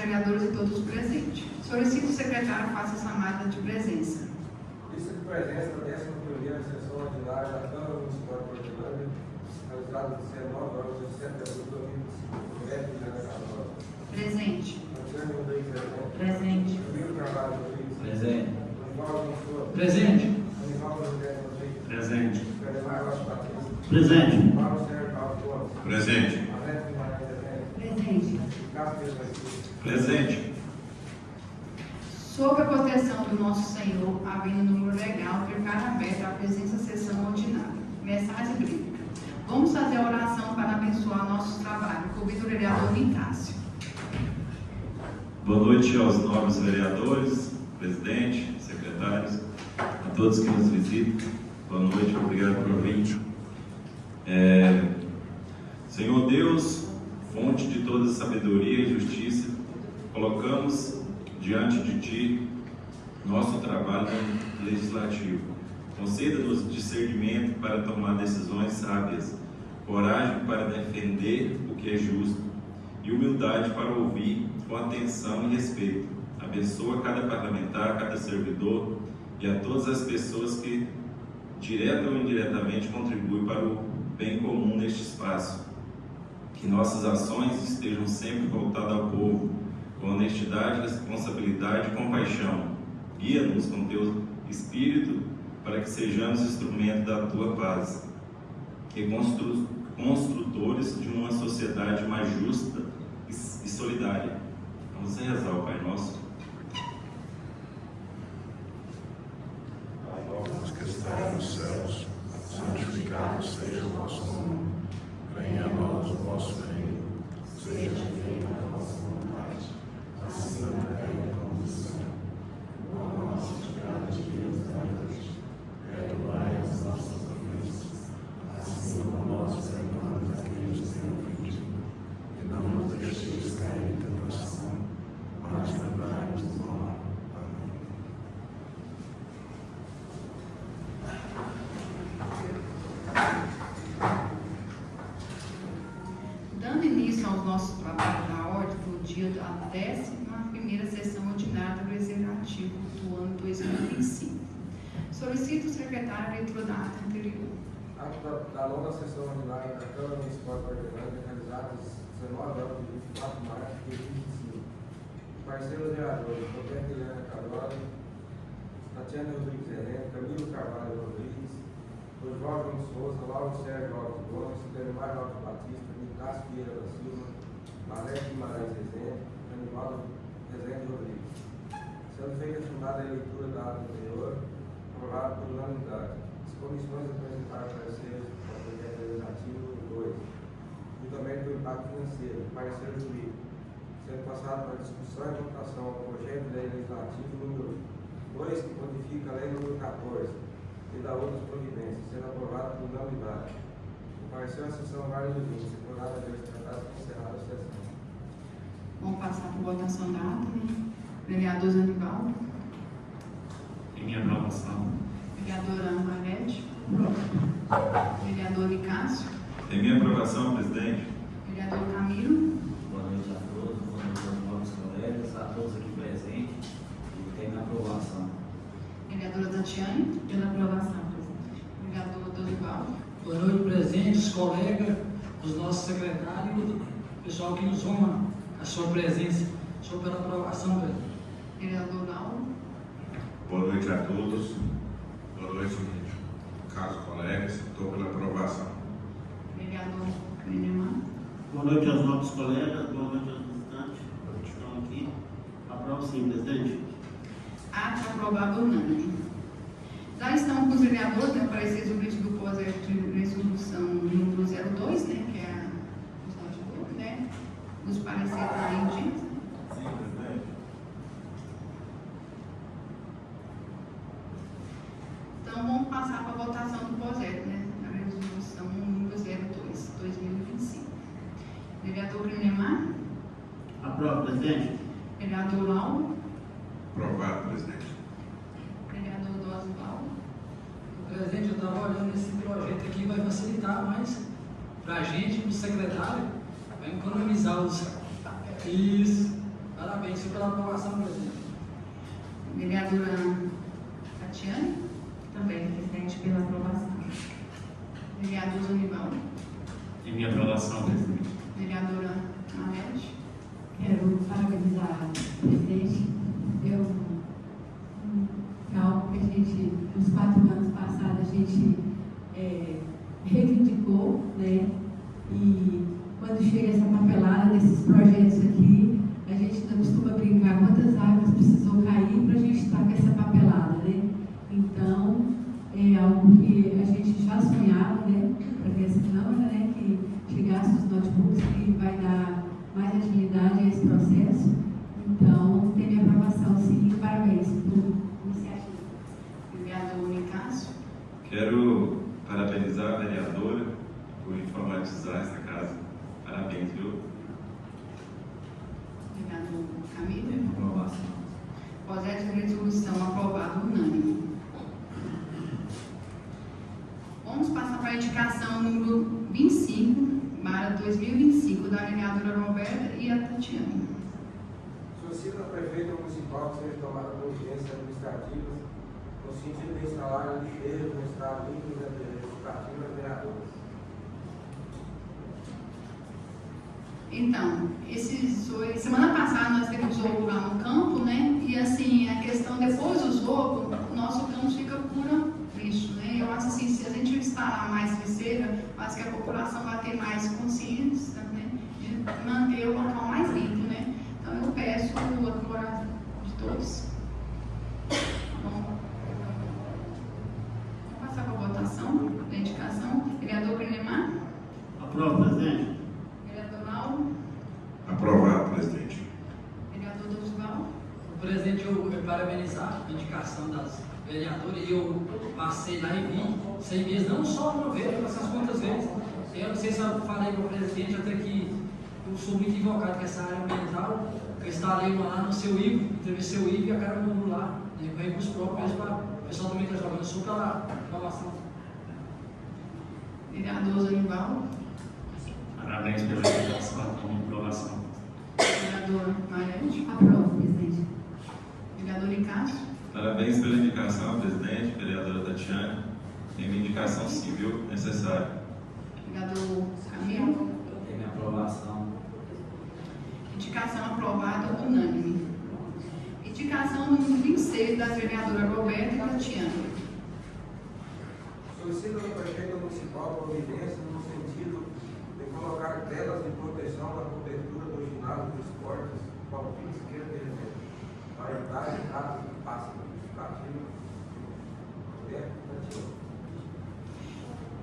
vereadores e todos os presentes. Solicito o secretário faça essa chamada de presença. Lista de presença da 11ª sessão ordinária da Câmara Municipal de Hortelândia, realizada no 19 horas de 7 de abril de 2025. Presente. Alexandre Rodrigues Rezende. Presente. Camilo Carvalho Rodrigues. Presente. Oswaldo Souza. Presente. Animal José Rodrigues. Presente. Canemar Rocha Batista. Presente. Paulo Sérgio Carlos Gomes. Presente. Alex Guimarães Rezende. Presente. Cássio Francisco. Presente. Sob a proteção do nosso Senhor, havendo número legal, ficar aberta a presença à sessão ordinária. Mensagem bíblica. Vamos fazer a oração para abençoar nossos trabalhos. Convido o vereador Nicásio. Boa noite aos nobres vereadores, presidente, secretários, a todos que nos visitam. Boa noite, obrigado por vir. Senhor Deus, fonte de toda sabedoria e justiça, colocamos diante de Ti nosso trabalho legislativo. Conceda-nos discernimento para tomar decisões sábias, coragem para defender o que é justo e humildade para ouvir com atenção e respeito. Abençoa cada parlamentar, cada servidor e a todas as pessoas que, direta ou indiretamente, contribuem para o bem comum neste espaço. Que nossas ações estejam sempre voltadas ao povo, com honestidade, responsabilidade e compaixão. Guia-nos com Teu Espírito para que sejamos instrumento da Tua paz e construtores de uma sociedade mais justa e solidária. Vamos rezar o Pai Nosso. Pai nosso que estás nos céus, santificado seja o vosso nome. Venha a nós o vosso reino. Seja feita a vossa vontade, assim na terra como no céu. O pão nosso de cada dia nos dai hoje. Perdoai as nossas ofensas, assim como nós perdoamos a quem nos tem ofendido. E não nos deixeis cair em tentação, mas livrai-nos do mal. Amém. Dando início aos nossos trabalhos da ordem do dia da 11ª sessão ordinária do Legislativo do ano 2025. Solicito o secretário a leitura da ata anterior. Ato da nova sessão ordinária da Câmara Municipal de Hortelândia, realizada às 19 horas de 24 de março de 2025. Parceiros vereadores: Roberto Helena Carvalho, Tatiana Rodrigues Rezende, Camilo Carvalho Rodrigues, Oswaldo Souza, Lauro Sérgio Alves Gomes, Canemar Rocha Batista, Nicásio Vieira da Silva, Alex Guimarães Rezende, Animal Rezende Rodrigues. Sendo feita a chamada leitura da ata anterior, aprovado por unanimidade. As comissões apresentaram pareceres para o projeto legislativo 2, juntamente do impacto financeiro, parecer jurídico, sendo passado para discussão e votação ao projeto de lei legislativo número 2, que modifica a lei número 14 e da outras providências, sendo aprovado por unanimidade. O parecer da sessão vale do 20, se por nada haver tratado, encerrada a sessão. Vamos passar por votação da ata, né? Vereador Zanibaldo. Em minha aprovação. Vereadora Marete. Vereador Nicásio. Em minha aprovação, presidente. Vereador Camilo. Boa noite a todos, boa noite aos novos colegas, a todos aqui presentes. E tem minha aprovação. Vereadora Tatiane. Pela aprovação, presidente. Vereador Dorival. Boa noite, presentes, colegas, os nossos secretários e o pessoal que nos honra a sua presença. Sou pela aprovação, presidente. Vereador Lauro. Boa noite a todos. Boa noite, caros colegas. Estou pela aprovação. Vereador Clinemar. Boa noite aos nossos colegas, boa noite aos visitantes que estão aqui. Aprovo sim, presidente. Ato aprovado unânime. Já estamos com os vereadores, né, parecer jurídico do projeto de resolução número 02, né, que é os pareceres aí diz. Sim, presidente. Então vamos passar para a votação do projeto, né, a resolução número 02, 2025. Vereador Clinemar. Aprovo, presidente. Vereador Lauro. Aprovado, presidente. Vereador Oswaldo. Presidente, eu estava olhando esse projeto aqui, vai facilitar mais para a gente, para o secretário, vai economizar os. Isso. Parabéns pela aprovação, presidente. Vereadora Tatiane. Também, presidente, pela aprovação. Vereador Zonival. Em minha aprovação, presidente. Vereadora Marete. Quero parabenizar o presidente. É algo que a gente, nos 4 anos passados, a gente reivindicou, né? E quando chega essa papelada desses projetos aqui, a gente não costuma brincar quantas árvores precisou cair para a gente estar com essa papelada, né? Então, é algo que a gente já sonhava, né? Para que essa Câmara, né? Que chegasse os notebooks, que vai dar mais agilidade a esse processo. Então, tem minha aprovação, sim. Parabéns por iniciativa. Vereador Nicásio. Quero parabenizar a vereadora por informatizar essa casa. Parabéns, viu? Vereador Camilo. Em minha aprovação. Projeto de resolução aprovado unânime. Vamos passar para a indicação número 25, para 2025, da vereadora Roberta e a Tatiane. Solicita ao prefeito municipal que seja tomada providências administrativas no sentido de instalar a lixeira no estado limpo e administrativo das vereadoras. Então, semana passada nós temos jogo lá no campo, né? E assim, a questão, depois do jogo, o nosso campo fica pura lixo, né? Eu acho assim, se a gente instalar mais lixeira, acho que a população vai ter mais consciência, né? De manter o local mais limpo, né? Então eu peço agora de todos. Vamos passar para a votação da indicação. Vereador Grenemar. Aprova, presidente. Vereador Lauro. Aprovado, presidente. Vereador Dosival. Presidente, eu quero parabenizar a indicação das vereadoras e eu passei lá e vi 100 vezes, não só uma vez, eu passei as quantas vezes. Eu não sei se eu falei para o presidente até que eu sou muito invocado com essa área ambiental. Eu instalei uma lá no seu Ivo, entrevistei o Ivo e a cara do mundo lá, né, com recursos próprios para o pessoal também está jogando. Eu sou pela aprovação. Vereador Zonival. Parabéns pela indicação. Em minha aprovação. Vereador Marete. Aprovo, presidente. Vereador Nicásio. Parabéns pela indicação, presidente, vereadora Tatiane. Tem uma indicação civil necessária. Vereador Camilo. Em minha aprovação. Indicação aprovada unânime. Indicação número 26 das vereadoras Roberta e Tatiane. Solicita ao prefeito municipal providência no sentido de colocar telas de proteção na cobertura do ginásio de esportes Palpite Esquerda e Direita, para evitar entradas de pássaros educativos.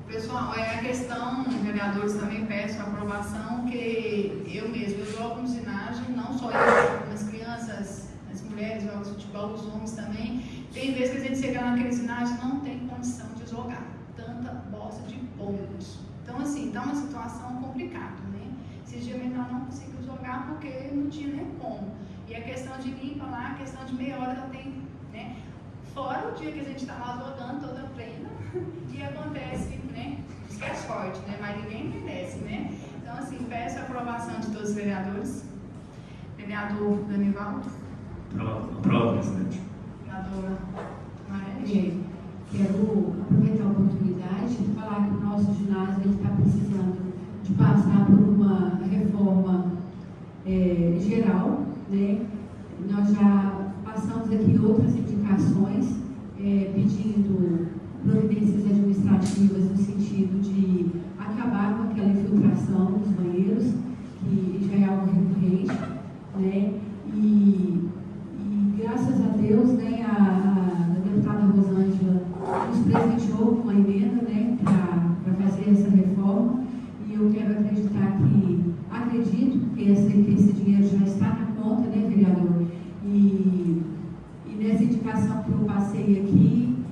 Pessoal, a questão, vereadores, também peço a aprovação, que eu mesmo, eu jogo no ginásio, não só eu, as crianças, as mulheres jogam futebol, os homens também. Tem vezes que a gente chega naquele ginásio e não tem condição de jogar, tanta bosta de pontos. Então, assim, tá uma situação complicada, né? Esses dias mesmo nós não conseguimos jogar porque não tinha nem como. E a questão de limpa lá, a questão de meia hora já tem, né? Fora o dia que a gente está lá jogando toda plena e acontece, né? Isso que é sorte, né? Mas ninguém merece, né? Então, assim, peço a aprovação de todos os vereadores. Vereador Danivaldo. Aprova, presidente. Vereadora Marete. Quero aproveitar a oportunidade de falar que o nosso ginásio está precisando de passar por uma reforma geral, né? Nós já passamos aqui outras indicações pedindo providências administrativas no sentido de acabar com aquela infiltração dos banheiros, que já é algo recorrente, né? E graças a Deus, né, a deputada Rosângela nos presenteou com uma emenda, né, para fazer essa reforma, e eu quero acredito que esse dinheiro já está na conta, né, vereador? E nessa indicação que eu passei aqui,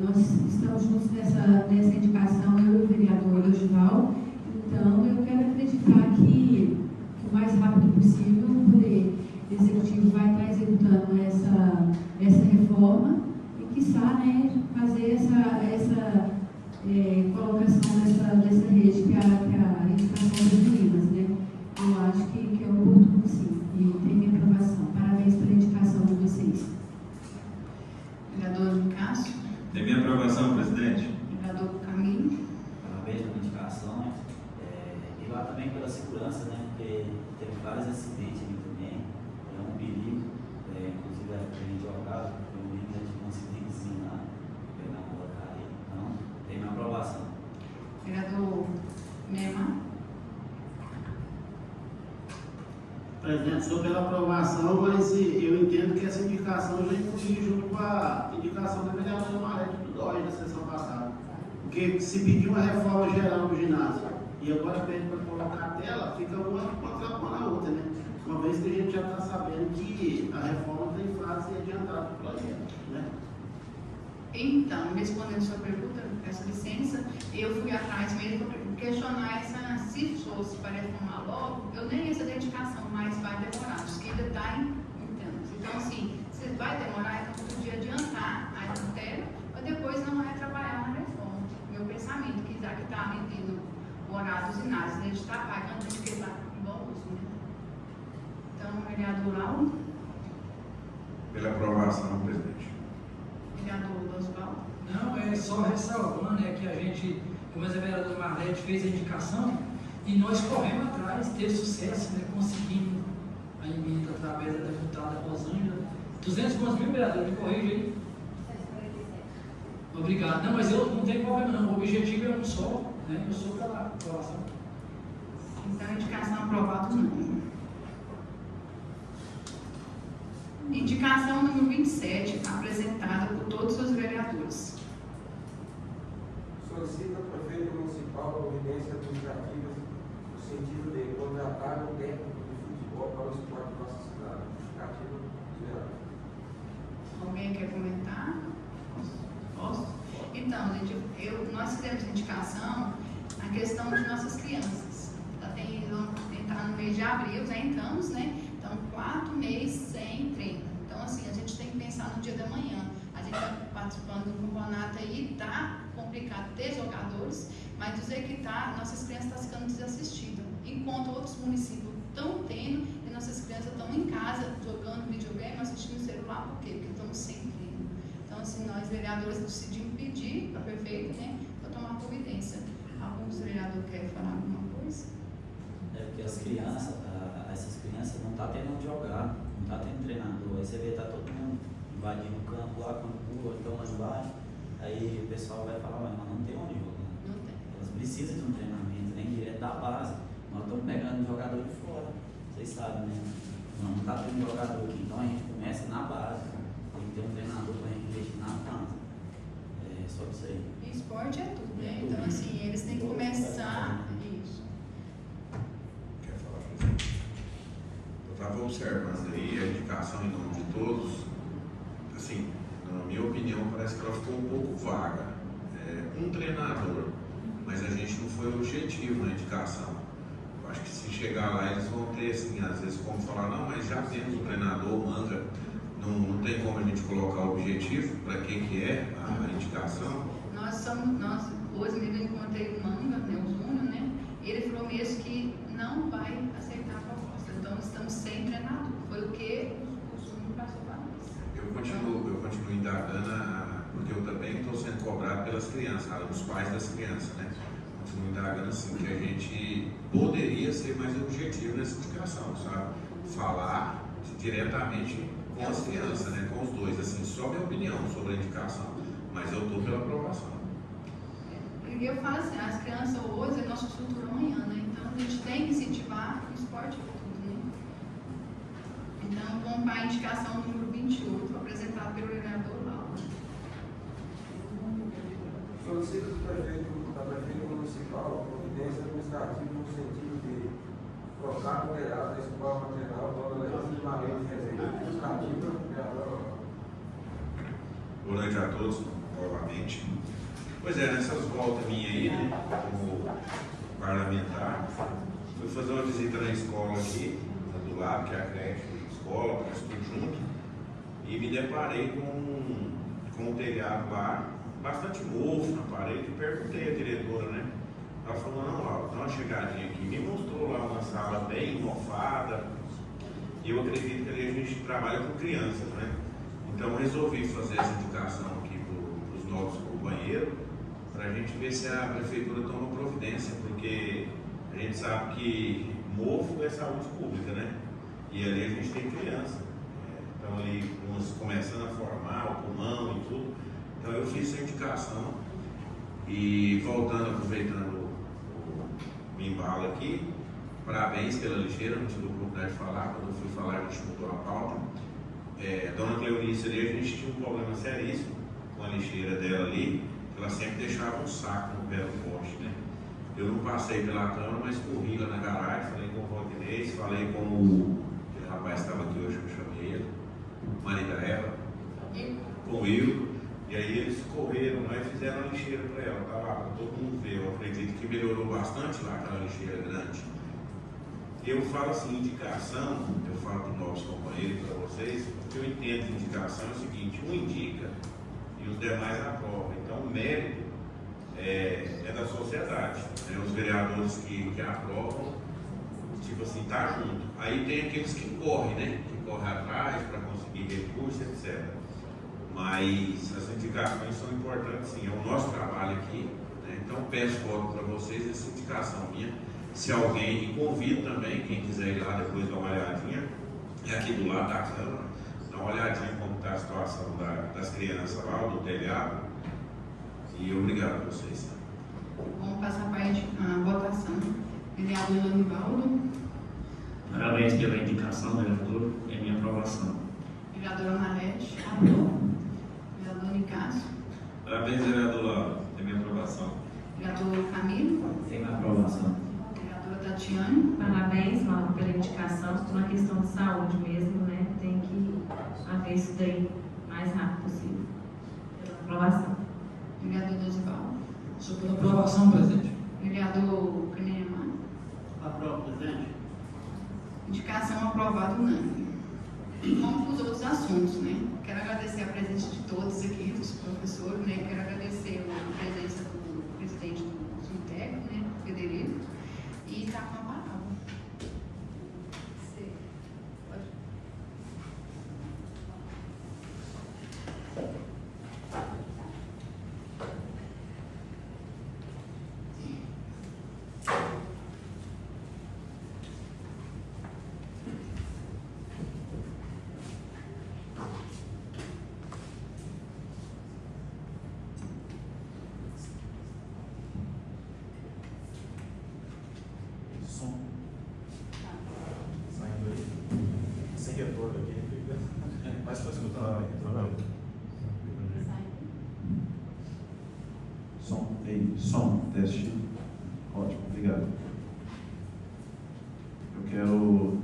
nós estamos juntos nessa indicação, eu e o vereador Dosival. Então, eu quero acreditar que o mais rápido possível o Poder Executivo vai estar executando essa reforma e, quiçá, né, fazer essa colocação dessa rede que é a indicação das meninas, né? Eu acho que é oportuno, sim. E tem minha aprovação, presidente. Vereador Camilo. Parabéns pela indicação. E lá também pela segurança, né? Porque teve vários acidentes ali também. É um perigo. Inclusive a gente jogava, foi um perigo de um acidentezinho lá, pegar uma porcaria. Então, tem minha aprovação. Vereador Mema. Presidente, sou pela aprovação, mas eu entendo que essa indicação já incluiu junto com a indicação da vereadora Marete do DOI na sessão passada. Porque se pediu uma reforma geral no ginásio e agora pede para colocar a tela, fica uma atrapalhando a outra, né? Uma vez que a gente já está sabendo que a reforma tem fase adiantada do projeto, né? Então, respondendo a sua pergunta, peço licença, eu fui atrás mesmo para questionar se fosse para reformar logo, eu nem essa dedicação, mas vai demorar, acho que ainda está em termos. Então, assim, se vai demorar, então podia adiantar a tela, mas depois não é trabalhar na reforma. Meu pensamento, que já que está medindo o horário dos ginásios, a gente está pagando, a gente quer dar igual uso, né? Então, vereador Lauro. Pela aprovação, presidente. Vereador Osvaldo. Não, é só ressalvando que a gente, como a vereadora Marlete fez a indicação e nós corremos atrás, teve sucesso, né, conseguimos a emenda através da deputada Rosângela. 200 mil, vereador, me corrija aí. Obrigado. Não, mas eu não tenho problema não, o objetivo é um só, né, eu sou pela aprovação. Então, a indicação aprovada não. Indicação número 27, apresentada por todos os vereadores. Solicita ao prefeito municipal providências administrativas no sentido de contratar um técnico de futebol para o esporte da nossa cidade. Justificativa zero. Alguém quer comentar? Posso? Então, gente, nós fizemos indicação na questão de nossas crianças. Vão entrar no mês de abril, já entramos, né? Então, 4 meses sem treino. Então, assim, a gente tem que pensar no dia da manhã. A gente está participando do campeonato aí, está complicado ter jogadores, mas dizer que nossas crianças estão ficando desassistidas. Enquanto outros municípios estão tendo e nossas crianças estão em casa jogando videogame, assistindo celular, por quê? Porque estamos sem treino. Então, assim, nós vereadores decidimos pedir para o prefeito, né, para tomar providência. Alguns vereadores querem falar alguma coisa? Porque as crianças, essas crianças não estão tendo onde jogar, não está tendo treinador. Aí você vê, está todo mundo invadindo o campo lá, campo puro, então lá embaixo. Aí o pessoal vai falar, mas não tem onde jogar. Não tem. Elas precisam de um treinamento, nem direto da base. Nós estamos pegando jogador de fora, vocês sabem, né? Não está tendo jogador aqui, então a gente começa na base. Tem que ter um treinador para a gente investir na base. É só isso aí. E esporte é tudo, né? Então, assim, eles têm que começar. Isso. Quer falar, presidente? Eu estava observando aí a indicação em nome de todos. Assim, na minha opinião, parece que ela ficou um pouco vaga. Um treinador, mas a gente não foi objetivo na indicação. Eu acho que se chegar lá, eles vão ter, assim, às vezes, como falar, não, mas já temos o treinador, manga, não tem como a gente colocar o objetivo para que é a indicação. Nós hoje mesmo encontrei o Manga, né, o Júnior, né? Ele falou mesmo que não vai aceitar a proposta. Então, estamos sem treinador. Foi o que o Júnior passou para nós. Eu continuo indagando, porque eu também estou sendo cobrado pelas crianças, os pais das crianças, né? Continuo indagando assim, que a gente poderia ser mais objetivo nessa indicação, sabe? Falar diretamente com as crianças, né? Com os dois, assim, só minha opinião sobre a indicação, mas eu estou pela aprovação. E eu falo assim, as crianças hoje é nosso futuro amanhã, né? Então, a gente tem que incentivar o esporte para tudo, né? Então, vamos para a indicação número 28, apresentada pelo vereador Lauro. Solicita da prefeita municipal providência administrativa no sentido de trocar o telhado da escola maternal Dona Letícia de Maria de Rezende. Justificativa, vereador. Boa noite a todos, novamente. Pois é, nessas voltas minhas aí, né, como parlamentar, fui fazer uma visita na escola aqui, do lado, que é a creche, escola, parece tudo junto, e me deparei com o telhado lá, bastante mofo na parede, e perguntei à diretora, né? Ela falou, não, Laura, dá uma chegadinha aqui, me mostrou lá uma sala bem mofada, e eu acredito que ali a gente trabalha com crianças, né? Então resolvi fazer essa indicação aqui para os novos companheiros, para a gente ver se a prefeitura toma providência, porque a gente sabe que mofo é saúde pública, né? E ali a gente tem criança. Então ali uns começando a formar o pulmão e tudo. Então eu fiz essa indicação e voltando, aproveitando o embalo aqui, parabéns pela lixeira, não tive a oportunidade de falar, quando eu fui falar a gente mudou a pauta. Dona Cleonice ali, a gente tinha um problema seríssimo com a lixeira dela ali, ela sempre deixava um saco no pé do poste, né? Eu não passei pela Câmara, mas corri lá na garagem, falei com o Valdinez, falei com o rapaz que estava aqui hoje, eu chamei ele, marido da Eva, com o Will, e aí eles correram lá e fizeram a lixeira para ela, tá lá, para todo mundo ver. Eu acredito que melhorou bastante lá aquela lixeira grande. Eu falo assim, indicação, eu falo para os novos companheiros, para vocês, o que eu entendo de indicação é o seguinte, um indica e os demais aprovam. Então o mérito é da sociedade, né? Os vereadores que aprovam, tipo assim, tá junto. Aí tem aqueles que correm, né? Que correm atrás para conseguir recursos, etc. Mas as indicações são importantes, sim. É o nosso trabalho aqui, né? Então peço voto para vocês, essa indicação minha. Se alguém, e convido também, quem quiser ir lá depois dar uma olhadinha, é aqui do lado da Câmara, dá uma olhadinha como está a situação das crianças lá, do telhado. E obrigado a vocês. Vamos passar para a votação. Vereador Lanivaldo. Parabéns pela indicação, vereador, é minha aprovação. Vereadora Marete. Vereador Nicásio. Parabéns, vereador Lauro, é minha aprovação. Vereador Camilo. Tem minha aprovação. Vereadora Tatiane. Parabéns, Laura, pela indicação. Por uma questão de saúde mesmo, né? Tem que haver isso daí o mais rápido possível. Pela aprovação. Vereador Dosival. Sou pela aprovação, presidente. Vereador Canemar. Aprovo, presidente. Indicação aprovada unânime. Vamos para os outros assuntos, né? Quero agradecer a presença de todos aqui, dos professores, né? Quero agradecer a presença do presidente do SUNTEC, né? Federico. E está com a palavra. Você pode. Som. Saindo aí. Sem retorno aqui. Mas para escutar, tá vendo? Som, ei, som, teste. Ótimo, obrigado. Eu quero,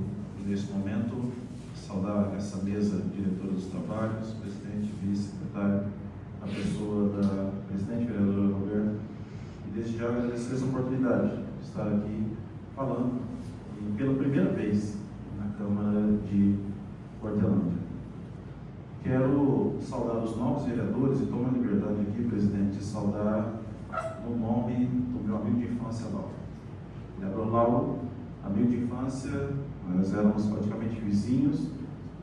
nesse momento, saudar essa mesa diretora dos trabalhos, presidente, vice-secretário, a pessoa da presidente vereadora Roberta, e desde já agradecer essa oportunidade de estar aqui falando, e pela primeira vez na Câmara de Hortelândia. Quero saudar os novos vereadores e tomo a liberdade aqui, presidente, de saudar no nome do meu amigo de infância, Lauro. Vereador Lauro, amigo de infância, nós éramos praticamente vizinhos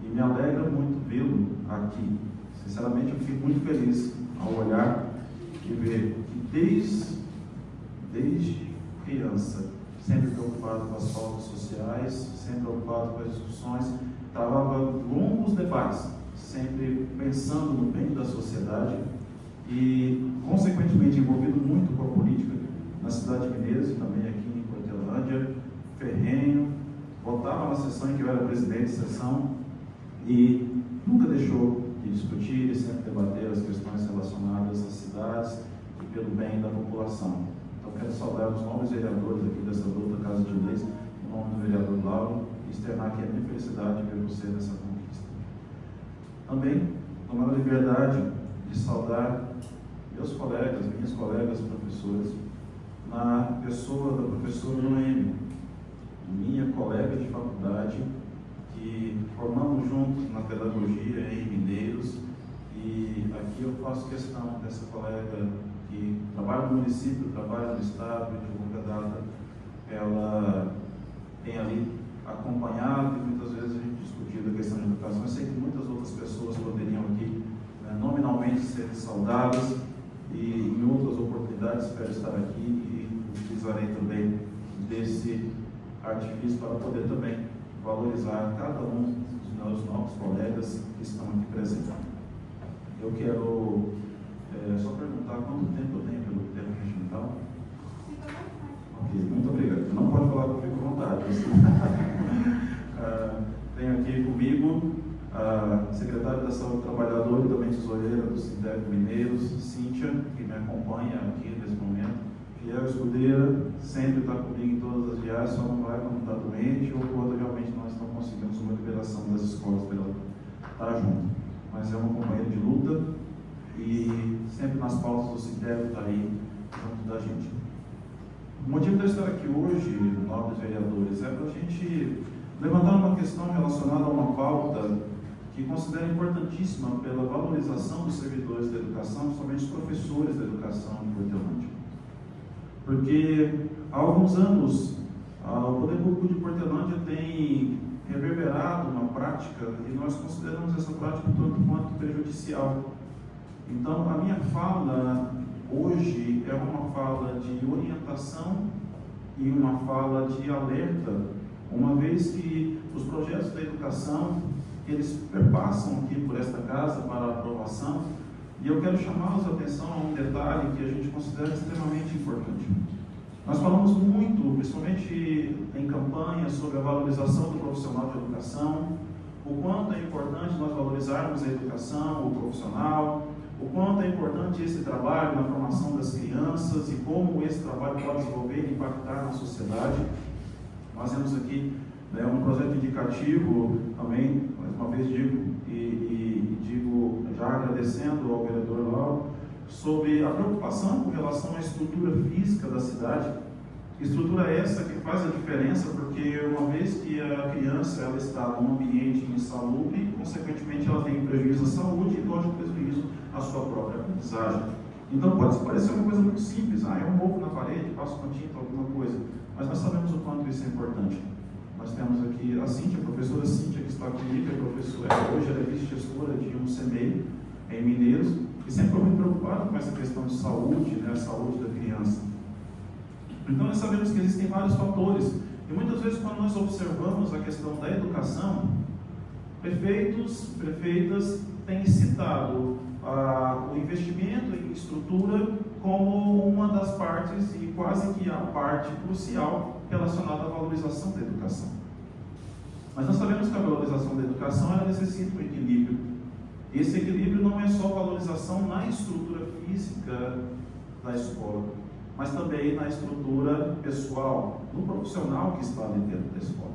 e me alegra muito vê-lo aqui. Sinceramente, eu fico muito feliz ao olhar e ver que desde criança, sempre preocupado com as pautas sociais, sempre preocupado com as discussões, travava longos debates, sempre pensando no bem da sociedade e, consequentemente, envolvido muito com a política na cidade de Mineiros e também aqui em Hortelândia, ferrenho, votava na sessão em que eu era presidente de sessão e nunca deixou de discutir e sempre debater as questões relacionadas às cidades e pelo bem da população. Então, quero saudar os novos vereadores aqui dessa luta Casa de Leis, em nome do vereador Lauro, e externar aqui a minha felicidade de ver você nessa conquista. Também, tomando a liberdade de saudar meus colegas, minhas colegas professores, na pessoa da professora Noemi, minha colega de faculdade, que formamos juntos na pedagogia em Mineiros, e aqui eu faço questão dessa colega que trabalha no município, trabalha no estado, de longa data, ela tem ali acompanhado e muitas vezes a gente discutido a questão de educação. Eu sei que muitas outras pessoas poderiam aqui, né, nominalmente, serem saudadas, oportunidade, espero estar aqui e utilizarei também desse artifício para poder também valorizar cada um dos meus novos colegas que estão aqui presentes. Eu quero só perguntar quanto tempo eu tenho pelo termo regimental? Ok, muito obrigado. Não pode falar comigo com vontade. Tenho aqui comigo a secretária da Saúde Trabalhadora e também tesoureira do Sindec Mineiros, Cíntia, que me acompanha aqui nesse momento. Fiel escudeira, sempre está comigo em todas as viagens, só não vai quando está doente ou quando realmente nós não conseguimos uma liberação das escolas para ela estar junto. Mas é uma companheira de luta e sempre nas pautas do Sindec está aí junto da gente. O motivo de eu estar aqui hoje, nobres vereadores, é para a gente levantar uma questão relacionada a uma pauta que considero importantíssima pela valorização dos servidores da educação, principalmente os professores da educação em Porto Hortolândia. Porque há alguns anos o Poder Público de Porto Hortolândia tem reverberado uma prática e nós consideramos essa prática tanto quanto prejudicial. Então, a minha fala hoje é uma fala de orientação e uma fala de alerta, uma vez que os projetos da educação, eles perpassam aqui por esta casa para aprovação, e eu quero chamá-los a atenção a um detalhe que a gente considera extremamente importante. Nós falamos muito, principalmente em campanha, sobre a valorização do profissional de educação, o quanto é importante nós valorizarmos a educação, o profissional, o quanto é importante esse trabalho na formação das crianças e como esse trabalho pode desenvolver e impactar na sociedade. Nós temos aqui um projeto indicativo também, mais uma vez digo já agradecendo ao vereador Lauro, sobre a preocupação com relação à estrutura física da cidade. Estrutura essa que faz a diferença, porque uma vez que a criança ela está num ambiente insalubre, consequentemente ela tem prejuízo à saúde e, lógico, prejuízo à sua própria aprendizagem. Então pode parecer uma coisa muito simples, eu movo na parede, passo uma tinta, alguma coisa, mas nós sabemos o quanto isso é importante. Nós temos aqui a Cíntia, a professora Cíntia, que está comigo, hoje ela é vice-gestora de um CMEI em Mineiros, e sempre foi muito preocupada com essa questão de saúde, a saúde da criança. Então nós sabemos que existem vários fatores, e muitas vezes quando nós observamos a questão da educação, prefeitos, prefeitas têm citado o investimento em estrutura como uma das partes e quase que a parte crucial relacionada à valorização da educação. Mas nós sabemos que a valorização da educação ela necessita um equilíbrio. Esse equilíbrio não é só valorização na estrutura física da escola, mas também na estrutura pessoal, no profissional que está ali dentro da escola.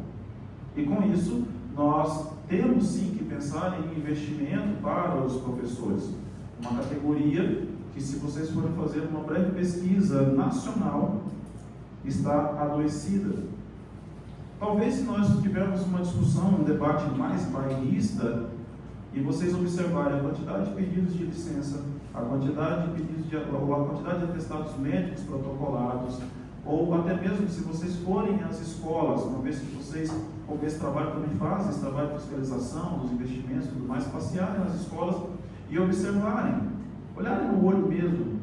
E com isso, nós temos sim que pensar em investimento para os professores. Uma categoria que, se vocês forem fazer uma breve pesquisa nacional, está adoecida. Talvez se nós tivermos uma discussão, um debate mais bairrista, e vocês observarem a quantidade de pedidos de licença, a quantidade de pedidos a quantidade de atestados médicos protocolados, ou até mesmo se vocês forem às escolas, uma vez que vocês, como esse trabalho também fazem, esse trabalho de fiscalização dos investimentos e tudo mais, passearem nas escolas e observarem, olharem no olho mesmo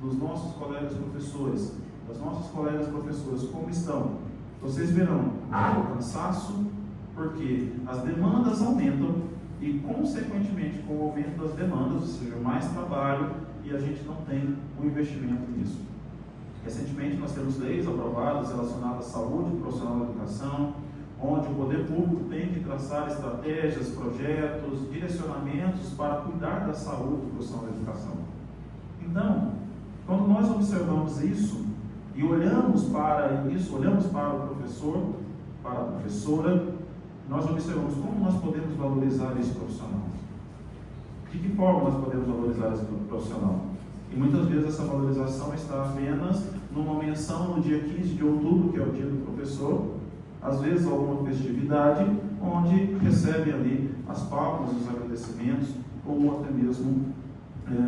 dos nossos colegas professores, das nossas colegas professoras, como estão. Vocês verão o cansaço, porque as demandas aumentam e, consequentemente, com o aumento das demandas, ou seja, mais trabalho, e a gente não tem um investimento nisso. Recentemente, nós temos leis aprovadas relacionadas à saúde profissional da educação, onde o poder público tem que traçar estratégias, projetos, direcionamentos para cuidar da saúde profissional da educação. Então, quando nós observamos isso e olhamos para isso, olhamos para o professor, para a professora, nós observamos como nós podemos valorizar esse profissional. De que forma nós podemos valorizar esse profissional? E muitas vezes essa valorização está apenas numa menção no dia 15 de outubro, que é o dia do professor, às vezes alguma festividade, onde recebem ali as palmas, os agradecimentos, ou até mesmo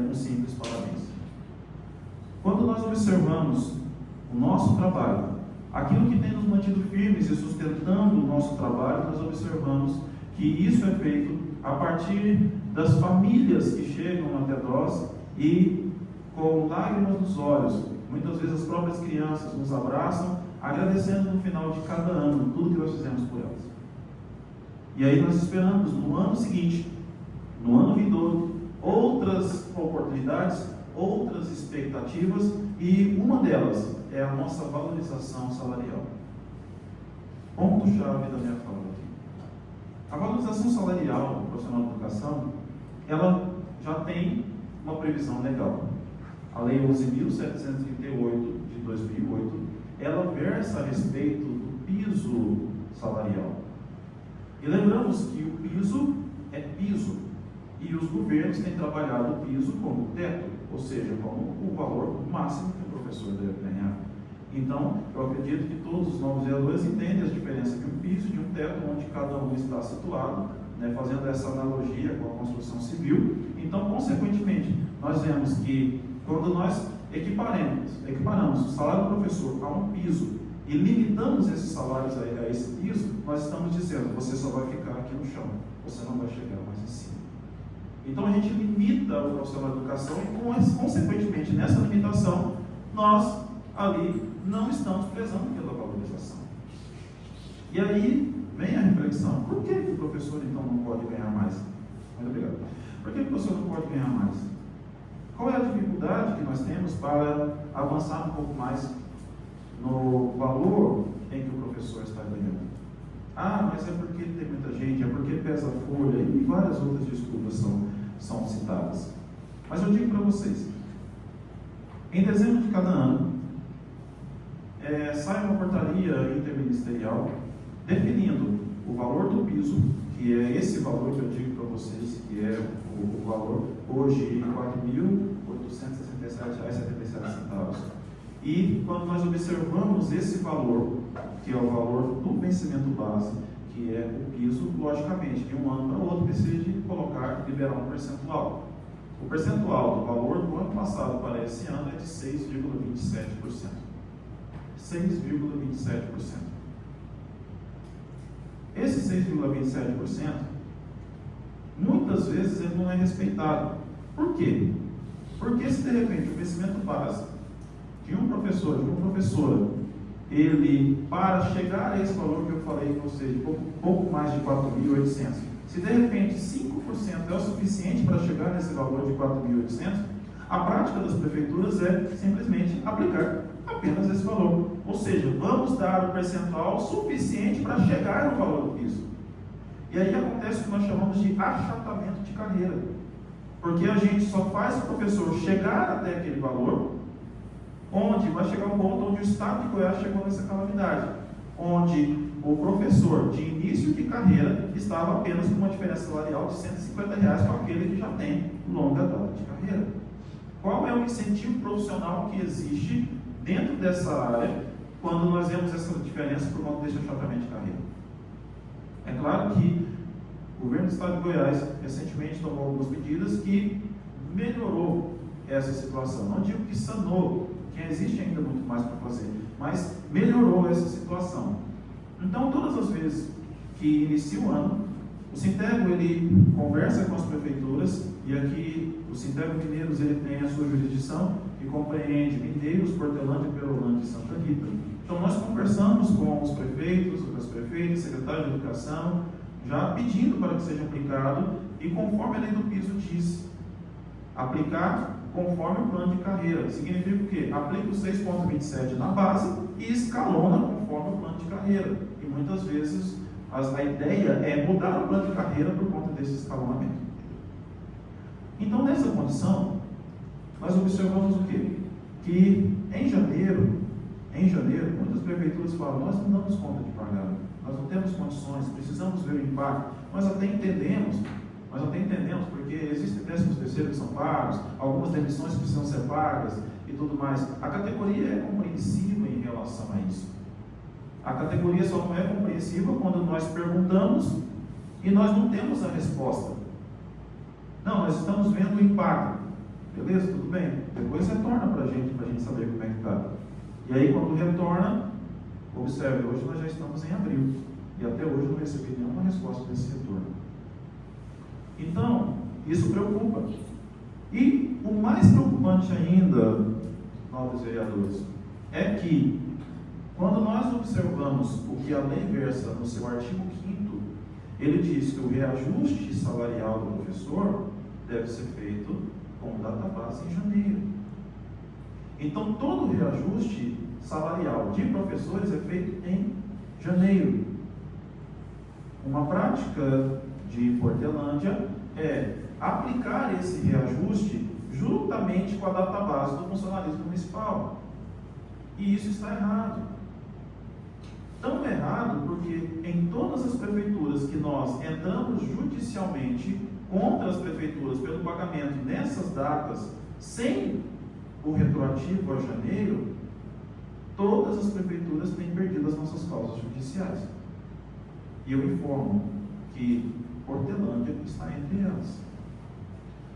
um simples parabéns. Quando nós observamos o nosso trabalho, aquilo que tem nos mantido firmes e sustentando o nosso trabalho, nós observamos que isso é feito a partir das famílias que chegam até nós e, com lágrimas nos olhos, Muitas vezes as próprias crianças nos abraçam, agradecendo no final de cada ano tudo que nós fizemos por elas. E aí nós esperamos no ano seguinte, no ano vindouro, outras oportunidades, outras expectativas, e uma delas é a nossa valorização salarial. Ponto-chave da minha fala aqui. A valorização salarial do profissional de educação, ela já tem uma previsão legal. A Lei 11.738 de 2008, ela versa a respeito do piso salarial. E lembramos que o piso é piso, e os governos têm trabalhado o piso como teto, ou seja, como o valor máximo que o professor deve ganhar. Então, eu acredito que todos os novos vereadores entendem a diferença de um piso e de um teto, onde cada um está situado, né, fazendo essa analogia com a construção civil. Então, consequentemente, nós vemos que quando nós equiparamos o salário do professor a um piso e limitamos esses salários a esse piso, nós estamos dizendo, você só vai ficar aqui no chão, você não vai chegar mais em cima. Então a gente limita o profissional de educação e, consequentemente, nessa limitação, nós ali não estamos prezando pela valorização. E aí vem a reflexão, por que o professor então não pode ganhar mais? Muito obrigado. Por que o professor não pode ganhar mais? Qual é a dificuldade que nós temos para avançar um pouco mais no valor em que o professor está ganhando? Ah, mas é porque tem muita gente, é porque pesa a folha, e várias outras desculpas são citadas. Mas eu digo para vocês, em dezembro de cada ano, sai uma portaria interministerial definindo o valor do piso, que é esse valor que eu digo para vocês, que é o valor hoje de R$ 4.867,77. E quando nós observamos esse valor, que é o valor do vencimento base, que é o piso, logicamente, de um ano para o outro, precisa de liberar um percentual. O percentual do valor do ano passado para esse ano é de 6,27%. 6,27%. Esse 6,27%, muitas vezes ele não é respeitado. Por quê? Porque se de repente o vencimento base de um professor, de uma professora, ele, para chegar a esse valor que eu falei com vocês, pouco mais de 4.800, se de repente 5% é o suficiente para chegar nesse valor de 4.800, a prática das prefeituras é simplesmente aplicar apenas esse valor. Ou seja, vamos dar o percentual suficiente para chegar no valor do piso. E aí acontece o que nós chamamos de achatamento de carreira. Porque a gente só faz o professor chegar até aquele valor, onde vai chegar um ponto onde o Estado de Goiás chegou nessa calamidade, onde o professor de início de carreira estava apenas com uma diferença salarial de R$150 com aquele que já tem longa data de carreira. Qual é o incentivo profissional que existe dentro dessa área quando nós vemos essa diferença por conta desse achatamento de carreira? É claro que o governo do Estado de Goiás recentemente tomou algumas medidas que melhorou essa situação. Não digo que sanou, que existe ainda muito mais para fazer, mas melhorou essa situação. Então, todas as vezes que inicia o ano, o Sintego ele conversa com as prefeituras, e aqui o Sintego Mineiros ele tem a sua jurisdição, que compreende Mineiros, Portelândia, Perolândia e Santa Rita. Então, nós conversamos com os prefeitos, as prefeitas, secretário de Educação, já pedindo para que seja aplicado, e conforme a lei do piso diz, aplicar conforme o plano de carreira. Significa o quê? Aplica o 6,27 na base e escalona conforme o plano de carreira. E muitas vezes a ideia é mudar o plano de carreira por conta desse escalonamento. Então, nessa condição, nós observamos o quê? Que em janeiro, muitas prefeituras falam, nós não damos conta de pagar, nós não temos condições, precisamos ver o impacto. Nós até entendemos, porque existem 13º que são pagos, algumas demissões precisam ser pagas e tudo mais. A categoria é compreensiva em relação a isso. A categoria só não é compreensiva quando nós perguntamos e nós não temos a resposta. Não, nós estamos vendo o impacto. Beleza, tudo bem. Depois retorna para a gente saber como é que está. E aí, quando retorna, observe, hoje nós já estamos em abril. E até hoje eu não recebi nenhuma resposta desse retorno. Então, isso preocupa. E o mais preocupante ainda, nobres vereadores, é que, quando nós observamos o que a lei versa no seu artigo 5º, ele diz que o reajuste salarial do professor deve ser feito com data base em janeiro. Então, todo o reajuste salarial de professores é feito em janeiro. Uma prática de Portelândia é aplicar esse reajuste juntamente com a data base do funcionalismo municipal. E isso está errado. Tão errado porque em todas as prefeituras que nós entramos judicialmente contra as prefeituras pelo pagamento nessas datas, sem o retroativo a janeiro, todas as prefeituras têm perdido as nossas causas judiciais. E eu informo que Portelândia está entre elas.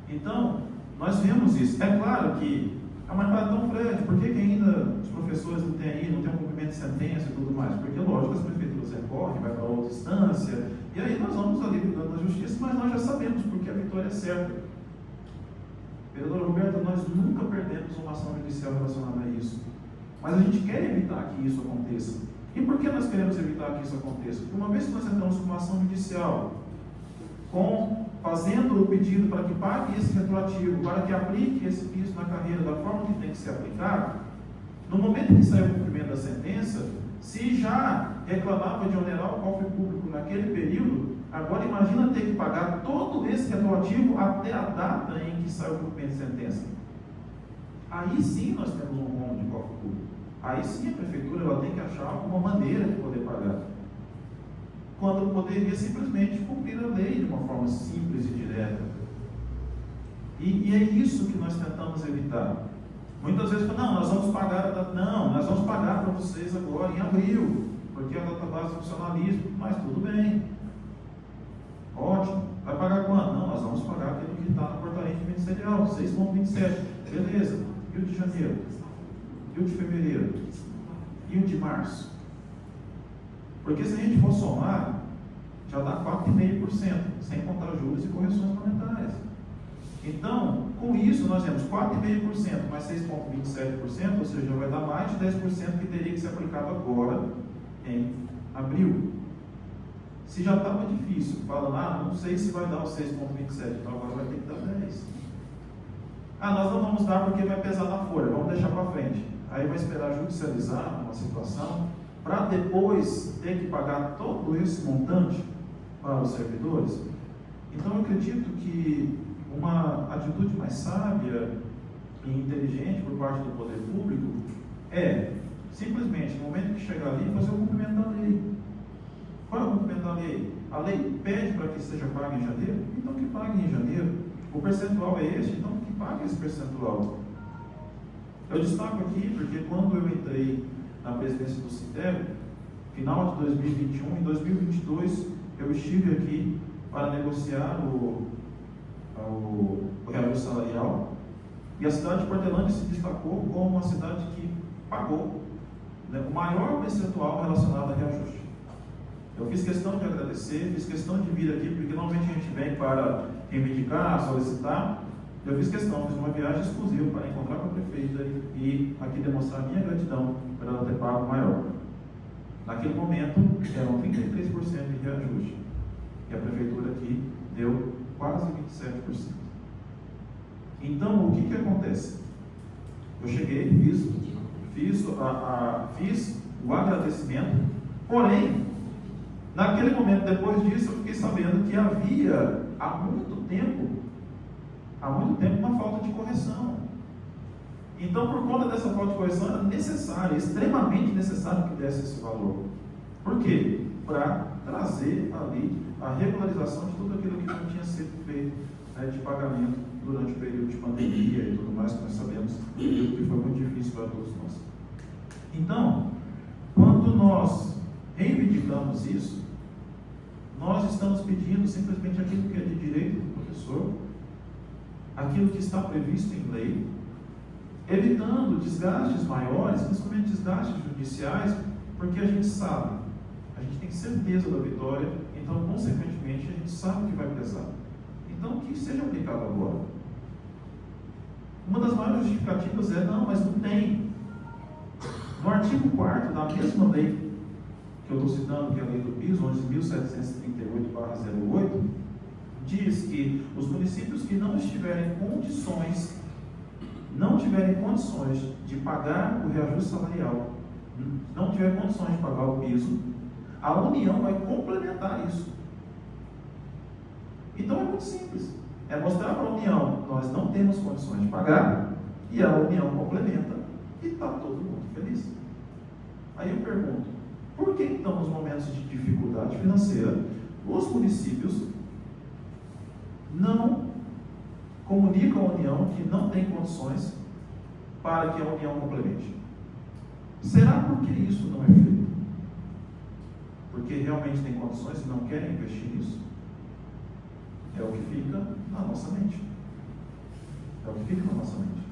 Então, nós vemos isso. É claro que mas tão Fred, por que ainda os professores não têm um cumprimento de sentença e tudo mais? Porque, lógico, as prefeituras recorrem, vai para outra instância, e aí nós vamos ali brigando na justiça, mas nós já sabemos porque a vitória é certa. Vereador Roberto, nós nunca perdemos uma ação judicial relacionada a isso. Mas a gente quer evitar que isso aconteça. E por que nós queremos evitar que isso aconteça? Porque uma vez que nós entramos com uma ação judicial, fazendo o pedido para que pague esse retroativo, para que aplique esse piso na carreira da forma que tem que ser aplicado, no momento que sair o cumprimento da sentença, se já reclamava de onerar o cofre público naquele período, agora imagina ter que pagar todo esse retroativo até a data em que sai o cumprimento de sentença. Aí sim nós temos um rombo de cofre público. Aí sim a prefeitura ela tem que achar alguma maneira de poder pagar, quando poderia simplesmente cumprir a lei de uma forma simples e direta. E é isso que nós tentamos evitar. Muitas vezes falam, não, nós vamos pagar a data, não, nós vamos pagar para vocês agora em abril, porque é a data base do funcionalismo, mas tudo bem. Ótimo. Vai pagar quando? Não, nós vamos pagar aquilo que está na portaria ministerial, 6,27. Beleza. E o de janeiro? E o de fevereiro? E o de março? Porque se a gente for somar, já dá 4,5%, sem contar juros e correções monetárias. Então, com isso, nós temos 4,5% mais 6,27%, ou seja, vai dar mais de 10% que teria que ser aplicado agora, em abril. Se já estava difícil, falando, não sei se vai dar os 6,27%, então agora vai ter que dar 10%. Nós não vamos dar porque vai pesar na folha, vamos deixar para frente. Aí vai esperar judicializar uma situação, para depois ter que pagar todo esse montante para os servidores. Então eu acredito que uma atitude mais sábia e inteligente por parte do poder público é simplesmente, no momento que chegar ali, fazer o cumprimento da lei. Qual é o cumprimento da lei? A lei pede para que seja pago em janeiro, então que pague em janeiro. O percentual é este, então que pague esse percentual. Eu destaco aqui porque quando eu entrei na presidência do Sintério, final de 2021, em 2022, eu estive aqui para negociar o reajuste salarial, e a cidade de Portelândia se destacou como uma cidade que pagou, né, o maior percentual relacionado a reajuste. Eu fiz questão de agradecer, fiz questão de vir aqui, porque normalmente a gente vem para reivindicar, solicitar. Eu fiz questão, fiz uma viagem exclusiva para encontrar com a prefeita e aqui demonstrar a minha gratidão por ela ter pago maior. Naquele momento, eram 33% de reajuste. E a prefeitura aqui deu quase 27%. Então, o que acontece? Eu cheguei, fiz o agradecimento, porém, naquele momento, depois disso, eu fiquei sabendo que havia, há muito tempo, uma falta de correção. Então, por conta dessa falta de correção, era necessário, extremamente necessário que desse esse valor. Por quê? Para trazer ali a regularização de tudo aquilo que não tinha sido feito, né, de pagamento durante o período de pandemia e tudo mais, que nós sabemos que foi muito difícil para todos nós. Então, quando nós reivindicamos isso, nós estamos pedindo simplesmente aquilo que é de direito do professor, aquilo que está previsto em lei, evitando desgastes maiores, principalmente desgastes judiciais, porque a gente sabe, a gente tem certeza da vitória, então, consequentemente, a gente sabe que vai pesar. Então, que seja aplicado agora. Uma das maiores justificativas é, não, mas não tem. No artigo 4º da mesma lei que eu estou citando, que é a lei do piso, 11.738/08, diz que os municípios que não tiverem condições de pagar o reajuste salarial, não tiver condições de pagar o piso, a União vai complementar isso. Então é muito simples. É mostrar para a União, nós não temos condições de pagar, e a União complementa, e está todo mundo feliz. Aí eu pergunto, por que então nos momentos de dificuldade financeira, os municípios não comunicam à União que não tem condições para que a União complemente? Será porque isso não é feito? Porque realmente tem condições e não querem investir nisso? É o que fica na nossa mente. É o que fica na nossa mente.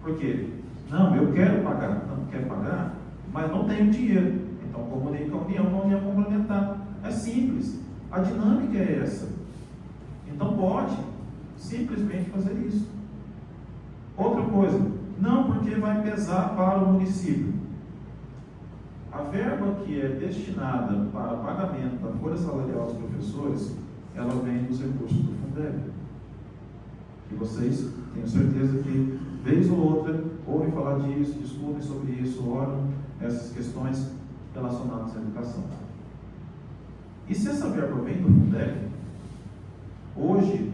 Por quê? Não, eu quero pagar. Não quero pagar, mas não tenho dinheiro. Então comunica a União complementar. É simples. A dinâmica é essa. Então pode simplesmente fazer isso. Outra coisa, não porque vai pesar para o município. A verba que é destinada para pagamento da folha salarial dos professores, ela vem dos recursos do Fundeb. Que vocês, tenho certeza que, vez ou outra, ouvem falar disso, discutem sobre isso, olham essas questões relacionadas à educação. E se essa verba vem do Fundeb, hoje,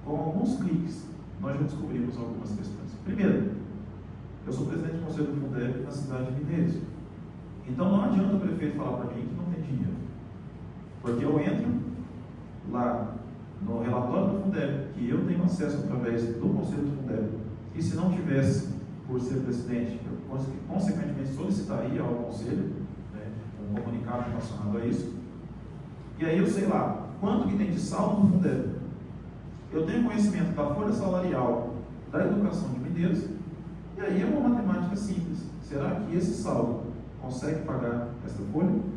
com alguns cliques, nós já descobrimos algumas questões. Primeiro, eu sou presidente do Conselho do Fundeb na cidade de Mineiros. Então não adianta o prefeito falar para mim que não tem dinheiro. Porque eu entro lá no relatório do Fundeb, que eu tenho acesso através do Conselho do Fundeb, e se não tivesse, por ser presidente, eu consequentemente solicitaria ao Conselho, né, um comunicado relacionado a isso. E aí eu sei lá, quanto que tem de saldo no Fundeb. Eu tenho conhecimento da folha salarial da educação de Mineiros, e aí é uma matemática simples. Será que esse saldo consegue pagar essa folha?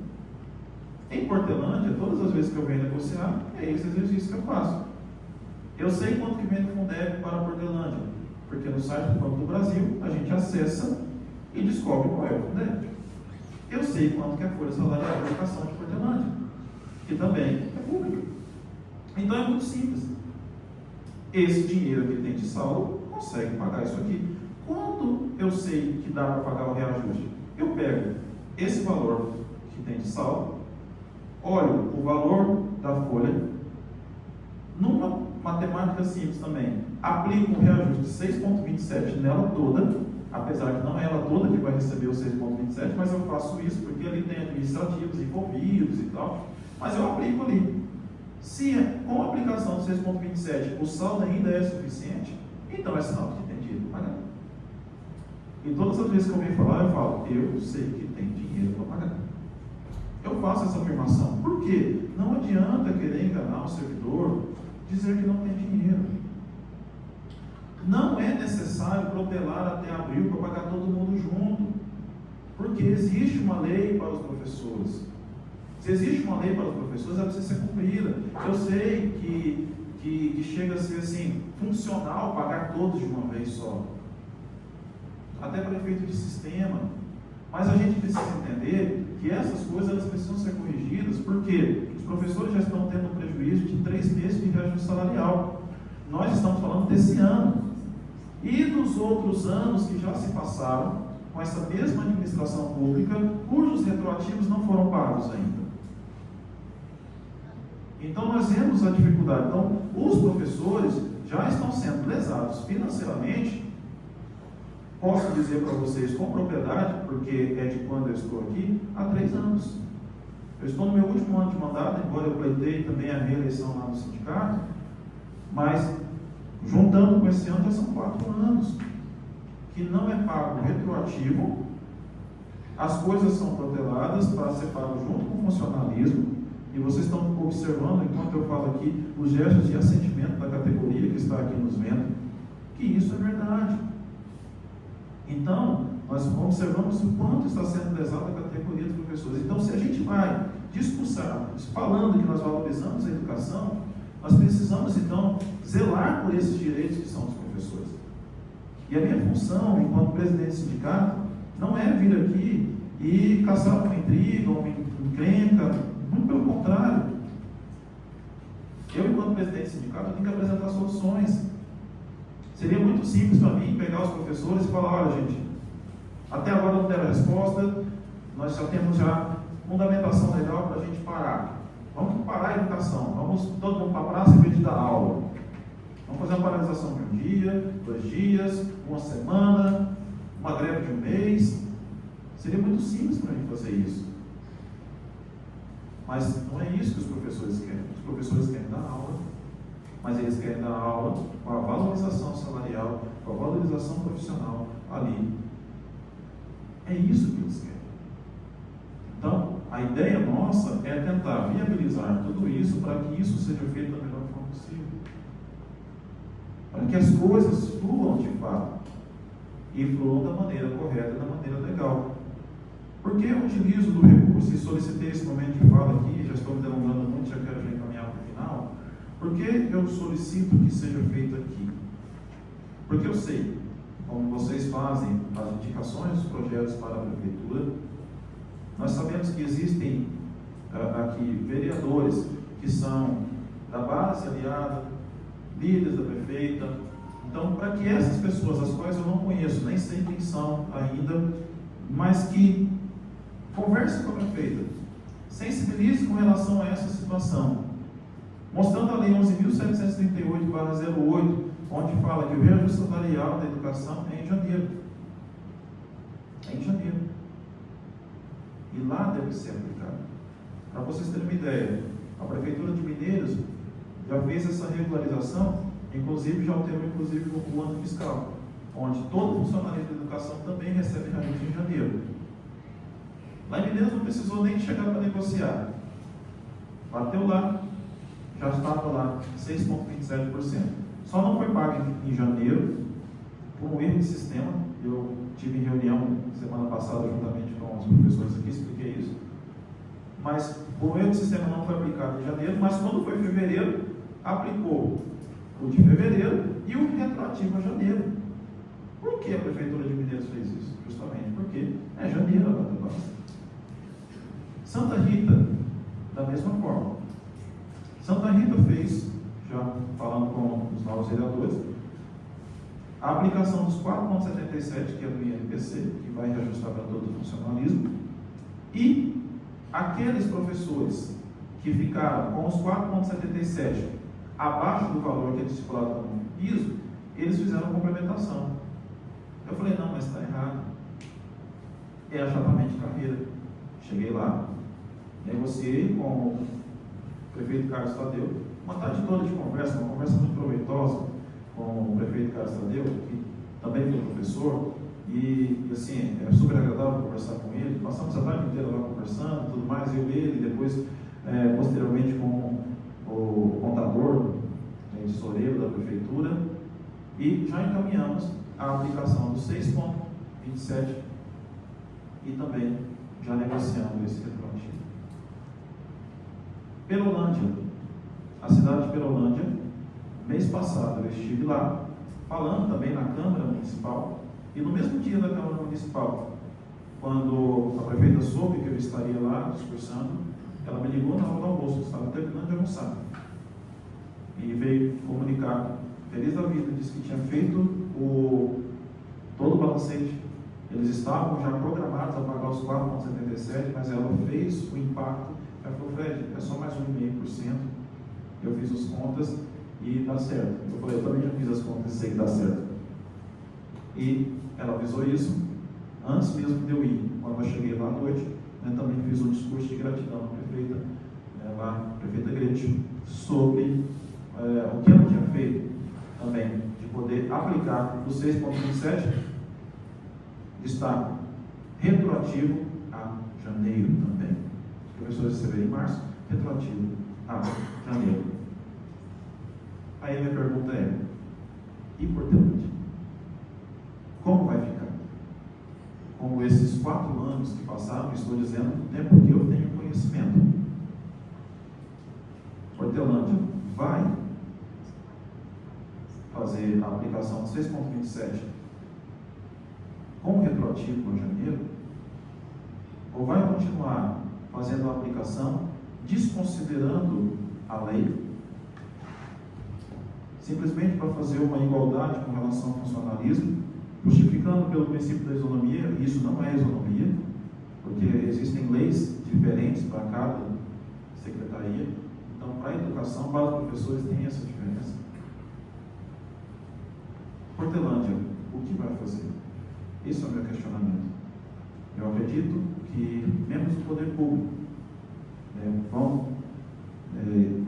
Em Portelândia, todas as vezes que eu venho negociar, é esse exercício que eu faço. Eu sei quanto que vem do Fundeb para Portelândia, porque no site do Banco do Brasil a gente acessa e descobre qual é o Fundeb. Eu sei quanto que é a folha salarial da educação de Portelândia, que também é pública. Então é muito simples. Esse dinheiro que tem de saldo consegue pagar isso aqui. Quando eu sei que dá para pagar o reajuste, eu pego esse valor que tem de saldo, olho o valor da folha, numa matemática simples também, aplico um reajuste de 6,27 nela toda, apesar que não é ela toda que vai receber os 6,27, mas eu faço isso porque ali tem administrativos envolvidos e tal, mas eu aplico ali. Se com a aplicação de 6,27 o saldo ainda é suficiente, então é sinal que tem dinheiro para pagar. E todas as vezes que eu venho falar, eu falo, eu sei que tem dinheiro para pagar. Eu faço essa afirmação. Por quê? Não adianta querer enganar o servidor, dizer que não tem dinheiro. Não é necessário protelar até abril para pagar todo mundo junto, porque existe uma lei para os professores. Se existe uma lei para os professores, ela precisa ser cumprida. Eu sei que chega a ser assim, funcional pagar todos de uma vez só, até para efeito de sistema. Mas a gente precisa entender que essas coisas elas precisam ser corrigidas, porque os professores já estão tendo um prejuízo de 3 meses de reajuste salarial. Nós estamos falando desse ano. E dos outros anos que já se passaram, com essa mesma administração pública, cujos retroativos não foram pagos ainda. Então nós vemos a dificuldade. Então, os professores já estão sendo lesados financeiramente. Posso dizer para vocês com propriedade, porque é de quando eu estou aqui, há 3 anos. Eu estou no meu último ano de mandato, embora eu pleitei também a reeleição lá no sindicato, mas juntando com esse ano já são 4 anos que não é pago retroativo, as coisas são proteladas para ser pago junto com o funcionalismo, e vocês estão observando, enquanto eu falo aqui, os gestos de assentimento da categoria que está aqui nos vendo, que isso é verdade. Então, nós observamos o quanto está sendo lesada a categoria dos professores. Então, se a gente vai discursar, falando que nós valorizamos a educação, Nós precisamos, então, zelar por esses direitos que são dos professores. E a minha função, enquanto presidente do sindicato, não é vir aqui e caçar uma intriga, uma encrenca, muito pelo contrário. Eu, enquanto presidente do sindicato, tenho que apresentar soluções. Seria muito simples para mim pegar os professores e falar: olha, gente, até agora não deram resposta, nós já temos fundamentação legal para a gente parar. Vamos parar a educação, vamos todo mundo para a praça em vez de dar aula. Vamos fazer uma paralisação de um dia, 2 dias, uma semana, uma greve de um mês. Seria muito simples para mim fazer isso. Mas não é isso que os professores querem. Os professores querem dar aula, mas eles querem dar aula com a valorização salarial, com a valorização profissional ali. É isso que eles querem. Então, a ideia nossa é tentar viabilizar tudo isso para que isso seja feito da melhor forma possível. Para que as coisas fluam de fato. E fluam da maneira correta, da maneira legal. Por que eu utilizo do recurso e solicitei esse momento de fala aqui, já estou me delongando muito, já quero encaminhar para o final? Por que eu solicito que seja feito aqui? Porque eu sei, como vocês fazem as indicações dos projetos para a prefeitura, nós sabemos que existem aqui vereadores que são da base aliada, líderes da prefeita. Então, para que essas pessoas, as quais eu não conheço, nem sei quem são ainda, mas que conversem com a prefeita, sensibilizem com relação a essa situação, mostrando a Lei 11.738/08, onde fala que o reajuste salarial da educação é em janeiro. É em janeiro. E lá deve ser aplicado. Para vocês terem uma ideia, a Prefeitura de Mineiros já fez essa regularização, inclusive já alterou o ano fiscal, onde todo funcionário da educação também recebe reajuste em janeiro. Lá em Mineiros não precisou nem chegar para negociar. Bateu lá, já estava lá, 6,27%. Só não foi pago em janeiro, por um erro de sistema. Eu tive em reunião semana passada juntamente com os professores aqui, expliquei isso. Mas por um erro de sistema não foi aplicado em janeiro, mas quando foi em fevereiro, aplicou o de fevereiro e o retroativo a janeiro. Por que a Prefeitura de Mineiros fez isso? Justamente porque é janeiro a data base. Santa Rita, da mesma forma. Santa Rita fez, já falando com os novos vereadores, a aplicação dos 4,77, que é do INPC, que vai reajustar para todo o funcionalismo, e aqueles professores que ficaram com os 4,77 abaixo do valor que é estipulado no piso, eles fizeram a complementação. Eu falei: não, mas está errado. É achatamento de carreira. Cheguei lá, negociei com o prefeito Carlos Tadeu, uma tarde toda de conversa, uma conversa muito proveitosa com o prefeito Carlos Tadeu, que também foi professor, e assim, é super agradável conversar com ele. Passamos a tarde inteira lá conversando, tudo mais, eu e ele, depois, posteriormente, com o contador, tesoureiro da prefeitura, e já encaminhamos a aplicação do 6,27 e também já negociando esse retroativo. Perolândia, a cidade de Perolândia, mês passado eu estive lá, falando também na Câmara Municipal, e no mesmo dia da Câmara Municipal, quando a prefeita soube que eu estaria lá discursando, ela me ligou na hora do almoço, estava terminando de almoçar, e veio comunicar, feliz da vida, disse que tinha feito todo o balancete. Eles estavam já programados a pagar os 4,77, mas ela fez o impacto. Ela falou: Fred, é só mais 1,5%. Eu fiz as contas e dá certo. Eu falei: eu também já fiz as contas e sei que dá certo. E ela avisou isso antes mesmo de eu ir. Quando eu cheguei lá à noite, eu também fiz um discurso de gratidão à prefeita, a prefeita Grete, sobre o que ela tinha feito também, de poder aplicar o 6,27, está retroativo a janeiro também. Os professores receberam em março, retroativo a janeiro. Aí a minha pergunta é: e Portelândia? Como vai ficar? Como esses 4 anos que passaram, estou dizendo, do tempo que eu tenho conhecimento. Portelândia vai fazer a aplicação de 6.27 como retroativo em janeiro, ou vai continuar fazendo a aplicação desconsiderando a lei, simplesmente para fazer uma igualdade com relação ao funcionalismo, justificando pelo princípio da isonomia? Isso não é isonomia, porque existem leis diferentes para cada secretaria. Então, para a educação, para os professores, tem essa diferença. Portelândia, o que vai fazer? Esse é o meu questionamento. Eu acredito que membros do poder público vão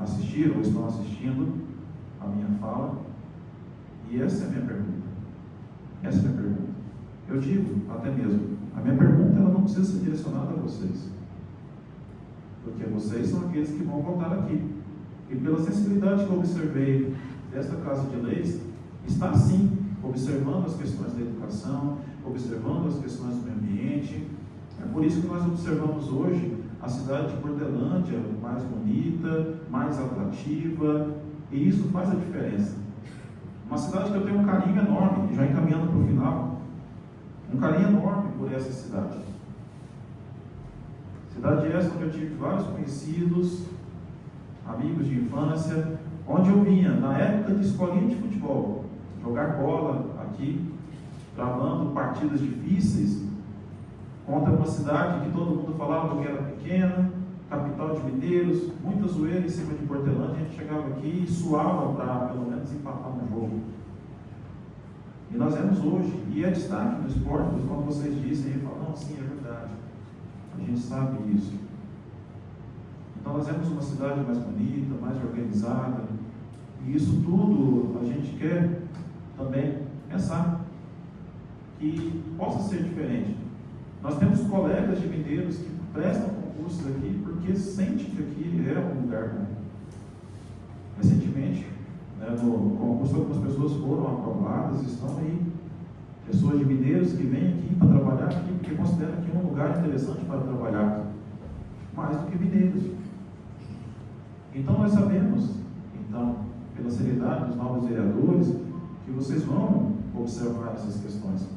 assistir ou estão assistindo a minha fala, e essa é a minha pergunta. Essa é a minha pergunta. Eu digo, até mesmo, a minha pergunta ela não precisa ser direcionada a vocês, porque vocês são aqueles que vão votar aqui. E pela sensibilidade que eu observei desta Casa de Leis, está sim observando as questões da educação, observando as questões do meio ambiente. É por isso que nós observamos hoje a cidade de Portelândia mais bonita, mais atrativa, e isso faz a diferença. Uma cidade que eu tenho um carinho enorme, já encaminhando para o final, um carinho enorme por essa cidade. Cidade essa onde eu tive vários conhecidos, amigos de infância, onde eu vinha, na época de escolinha de futebol, jogar bola aqui, travando partidas difíceis, contra uma cidade que todo mundo falava que era pequena, capital de mineiros, muita zoeira em cima de Portelândia. A gente chegava aqui e suava para pelo menos empatar um jogo. E nós vemos hoje, e é destaque no esporte, quando vocês dizem, eu falo, não, sim, é verdade, a gente sabe isso. Então nós vemos uma cidade mais bonita, mais organizada, e isso tudo a gente quer também pensar que possa ser diferente. Nós temos colegas de mineiros que prestam concursos aqui porque sentem que aqui é um lugar bom. Recentemente, no concurso, algumas pessoas foram aprovadas, estão aí. Pessoas de mineiros que vêm aqui para trabalhar aqui porque consideram que é um lugar interessante para trabalhar, mais do que mineiros. Então nós sabemos, pela seriedade dos novos vereadores, que vocês vão observar essas questões.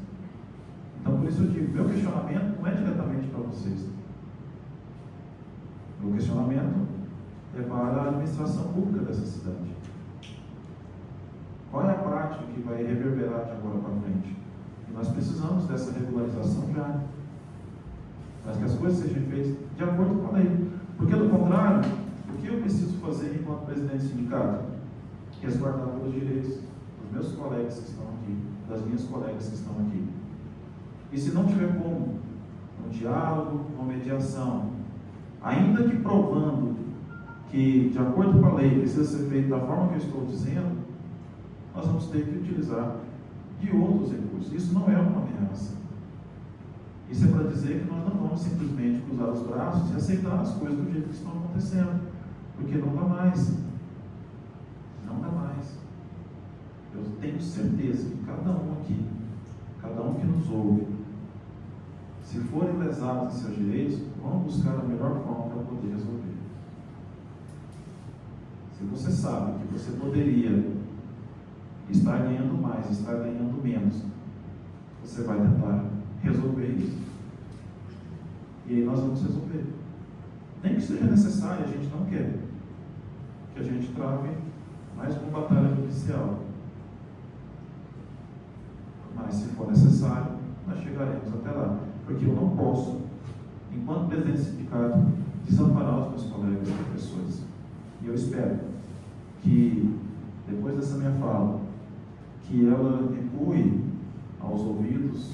Então, por isso eu digo, meu questionamento não é diretamente para vocês. Meu questionamento é para a administração pública dessa cidade. Qual é a prática que vai reverberar de agora para frente? E nós precisamos dessa regularização já. Mas que as coisas sejam feitas de acordo com a lei. Porque, do contrário, o que eu preciso fazer enquanto presidente do sindicato? Resguardar pelos direitos dos meus colegas que estão aqui, das minhas colegas que estão aqui. E se não tiver como, um diálogo, uma mediação, ainda que provando que, de acordo com a lei, precisa ser feito da forma que eu estou dizendo, nós vamos ter que utilizar de outros recursos. Isso não é uma ameaça. Isso é para dizer que nós não vamos simplesmente cruzar os braços e aceitar as coisas do jeito que estão acontecendo, porque não dá mais. Não dá mais. Eu tenho certeza que cada um aqui, cada um que nos ouve, se forem lesados em seus direitos, vão buscar a melhor forma para poder resolver. Se você sabe que você poderia estar ganhando mais, estar ganhando menos, você vai tentar resolver isso. E aí nós vamos resolver. Nem que seja necessário, a gente não quer que a gente trave mais uma batalha judicial. Mas se for necessário, nós chegaremos até lá. Porque eu não posso, enquanto presidente do sindicato, desamparar os meus colegas professores. E eu espero que, depois dessa minha fala, que ela ecoe aos ouvidos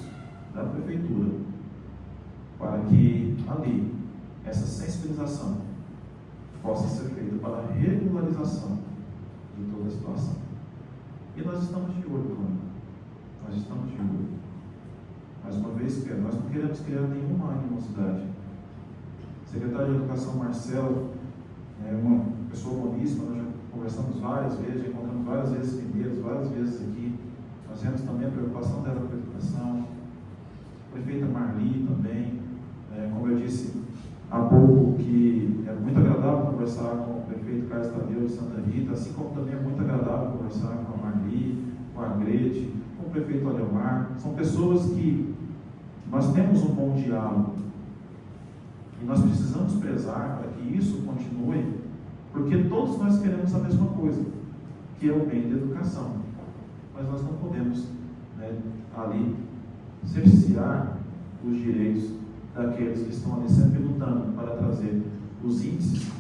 da prefeitura, para que ali, essa sensibilização possa ser feita para a regularização de toda a situação. E nós estamos de olho, Câmara. Nós estamos de olho. Mais uma vez, nós não queremos criar nenhuma animosidade. O secretário de Educação, Marcelo, é uma pessoa boníssima, nós já conversamos várias vezes, já encontramos várias vezes mineiros, várias vezes aqui. Nós temos também a preocupação dela com a educação. A prefeita Marli também, como eu disse há pouco, que é muito agradável conversar com o prefeito Carlos Tadeu com o prefeito Ademar, são pessoas que nós temos um bom diálogo e nós precisamos prezar para que isso continue, porque todos nós queremos a mesma coisa, que é o bem da educação, mas nós não podemos, né, ali cercear os direitos daqueles que estão ali sempre lutando para trazer os índices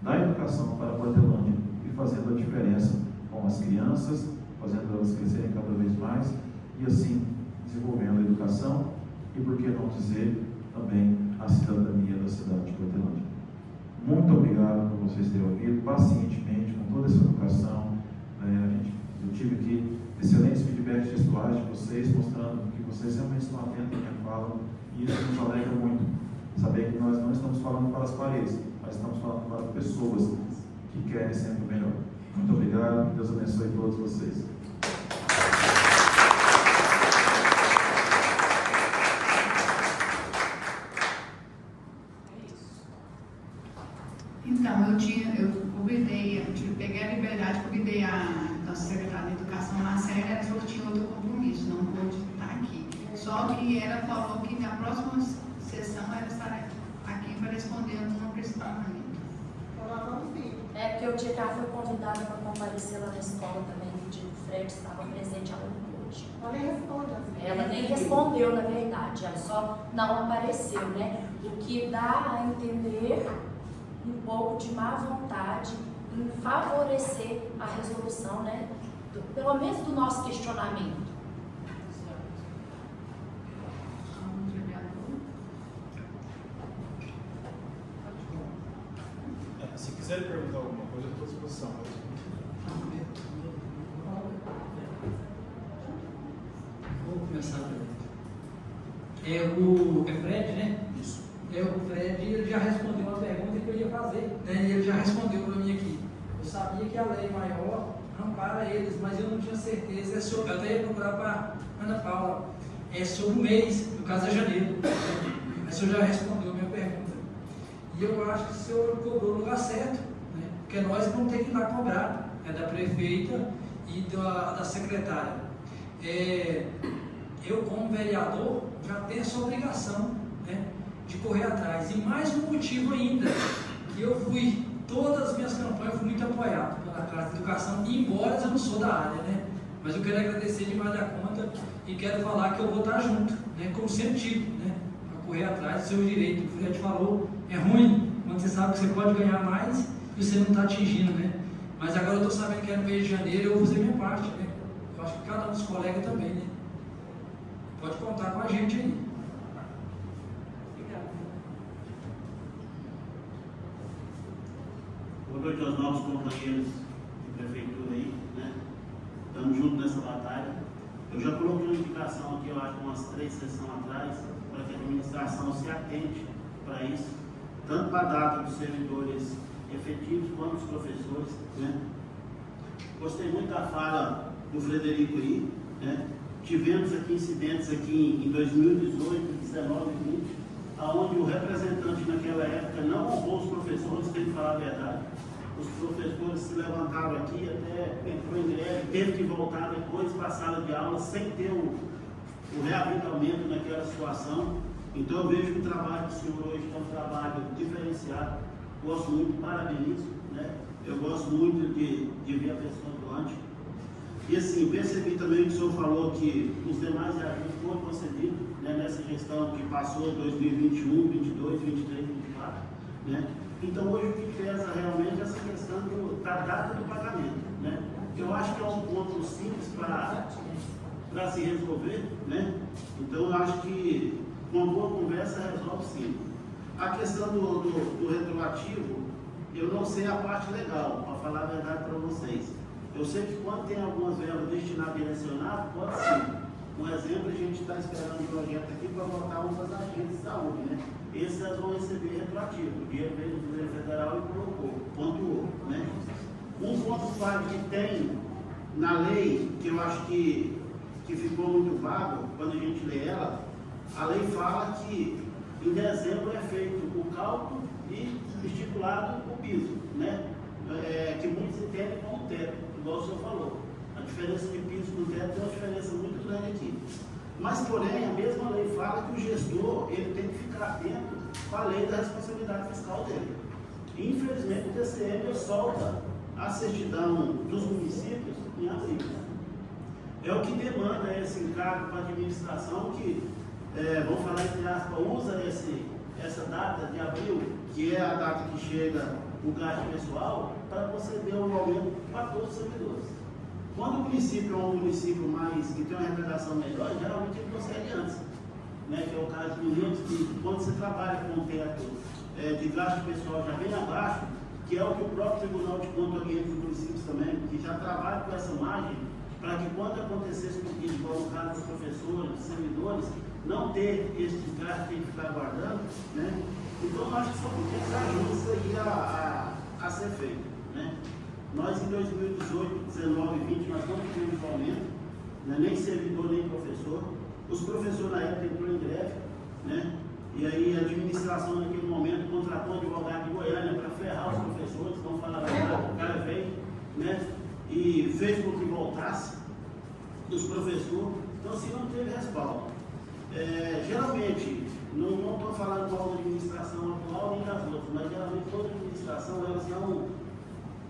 da educação para a Portelândia e fazendo a diferença com as crianças, fazendo elas crescerem cada vez mais e assim desenvolvendo a educação e, por que não dizer, também a cidadania da cidade de Portelândia. Muito obrigado por vocês terem ouvido pacientemente, com toda essa educação. Eu tive aqui excelentes feedbacks gestuais de vocês, mostrando que vocês realmente estão atentos ao que falam, e isso nos alegra muito. Saber que nós não estamos falando para as paredes, mas estamos falando para pessoas que querem sempre o melhor. Muito obrigado, Deus abençoe todos vocês. Então, peguei a liberdade, convidei a nossa secretária de Educação, Marcela, ela falou que tinha outro compromisso, não pôde estar aqui. Só que ela falou que na próxima sessão ela estará aqui para responder alguma questão. Porque o dia que ela foi convidada para comparecer lá na escola também, o Fred estava presente, ela não pôde. Ela nem respondeu. Ela nem respondeu, na verdade, ela só não apareceu, né? O que dá a entender um pouco de má vontade em favorecer a resolução, né? Pelo menos do nosso questionamento. Se quiserem perguntar alguma coisa, eu estou à disposição. Vou começar. O Fred, né? Isso. O Fred, ele já respondeu uma pergunta que eu ia fazer, né? E ele já respondeu para mim aqui. Eu sabia que a lei maior ampara eles, mas eu não tinha certeza. Eu até ia procurar para Ana Paula. É sobre o mês, no caso é janeiro. Mas o senhor já respondeu a minha pergunta. E eu acho que o senhor cobrou no lugar certo, né? Porque nós vamos ter que ir lá cobrar, da prefeita e da secretária. Eu, como vereador, já tenho essa obrigação, né, de correr atrás. E mais um motivo ainda, que eu fui, todas as minhas campanhas, eu fui muito apoiado pela Casa de Educação, embora eu não sou da área, né? Mas eu quero agradecer demais da conta e quero falar que eu vou estar junto, né, como sempre tive, né, para correr atrás do seu direito. O Fred falou, é ruim quando você sabe que você pode ganhar mais e você não está atingindo, né? Mas agora eu estou sabendo que é no mês de janeiro, eu vou fazer minha parte, né? Eu acho que cada um dos colegas também, né? Pode contar com a gente aí. Boa noite aos novos companheiros de prefeitura aí, né? Estamos juntos nessa batalha. Eu já coloquei uma indicação aqui, eu acho, umas 3 sessões atrás, para que a administração se atente para isso, tanto para a data dos servidores efetivos quanto dos professores, né? Gostei muito da fala do Frederico aí, né? Tivemos aqui incidentes aqui em 2018, 19 e 20, onde o representante naquela época não honrou os professores, tem que falar a verdade. Os professores se levantaram aqui, até entrou em greve, teve que voltar depois para a sala de aula sem ter o reavivamento naquela situação. Então eu vejo que o trabalho do senhor hoje é um trabalho diferenciado. Gosto muito, parabenizo, né? Eu gosto muito de ver a pessoa doante. E assim, percebi também que o senhor falou que os demais ajudos foram concedidos, né, nessa gestão que passou 2021, 22, 23, 24, né? Então hoje o que pesa realmente é essa questão da data do pagamento, né? Eu acho que é um ponto simples para se resolver, né? Então eu acho que uma boa conversa resolve sim. A questão do retroativo, eu não sei a parte legal, para falar a verdade para vocês. Eu sei que quando tem algumas verbas destinadas e direcionadas, pode sim. Um exemplo, a gente está esperando um projeto aqui para votar umas agências de saúde, né? Esses vão receber retroativo. O dinheiro veio do governo federal e colocou, pontuou, né? Um ponto falho que tem na lei, que eu acho que ficou muito vago quando a gente lê ela, a lei fala que em dezembro é feito o cálculo e estipulado o piso, né? Que muitos entendem como teto, igual o senhor falou. A diferença de piso com teto é uma diferença muito porém, a mesma lei fala que o gestor ele tem que ficar atento com a lei da responsabilidade fiscal dele. Infelizmente, o TCM solta a certidão dos municípios em abril. É o que demanda esse encargo para a administração que, vamos falar entre aspas, usa essa data de abril, que é a data que chega o gasto pessoal, para conceder um aumento para todos os servidores. Quando o município é um município que tem uma arrecadação melhor, geralmente ele consegue antes, né? Que é o caso de Minas, que quando você trabalha com um teto de gasto pessoal já bem abaixo, que é o que o próprio Tribunal de Contas orienta os municípios também, que já trabalha com essa margem, para que quando acontecesse um pedido, igual no caso dos professores, dos servidores, não ter esse desgaste que tem que ficar guardando, né? Então, eu acho que são pequenos ajustes aí a ser feito, né? Nós, em 2018, 19 e 20, nós não tivemos aumento, né? Nem servidor, nem professor. Os professores, na época, entrou em greve, né? E aí, a administração, naquele momento, contratou um advogado de Goiânia para ferrar os professores, não falava nada, o cara veio, né? E fez com que voltasse os professores. Então, assim, não teve respaldo. Geralmente, não estou falando mal da administração atual nem das outras, mas geralmente toda administração elas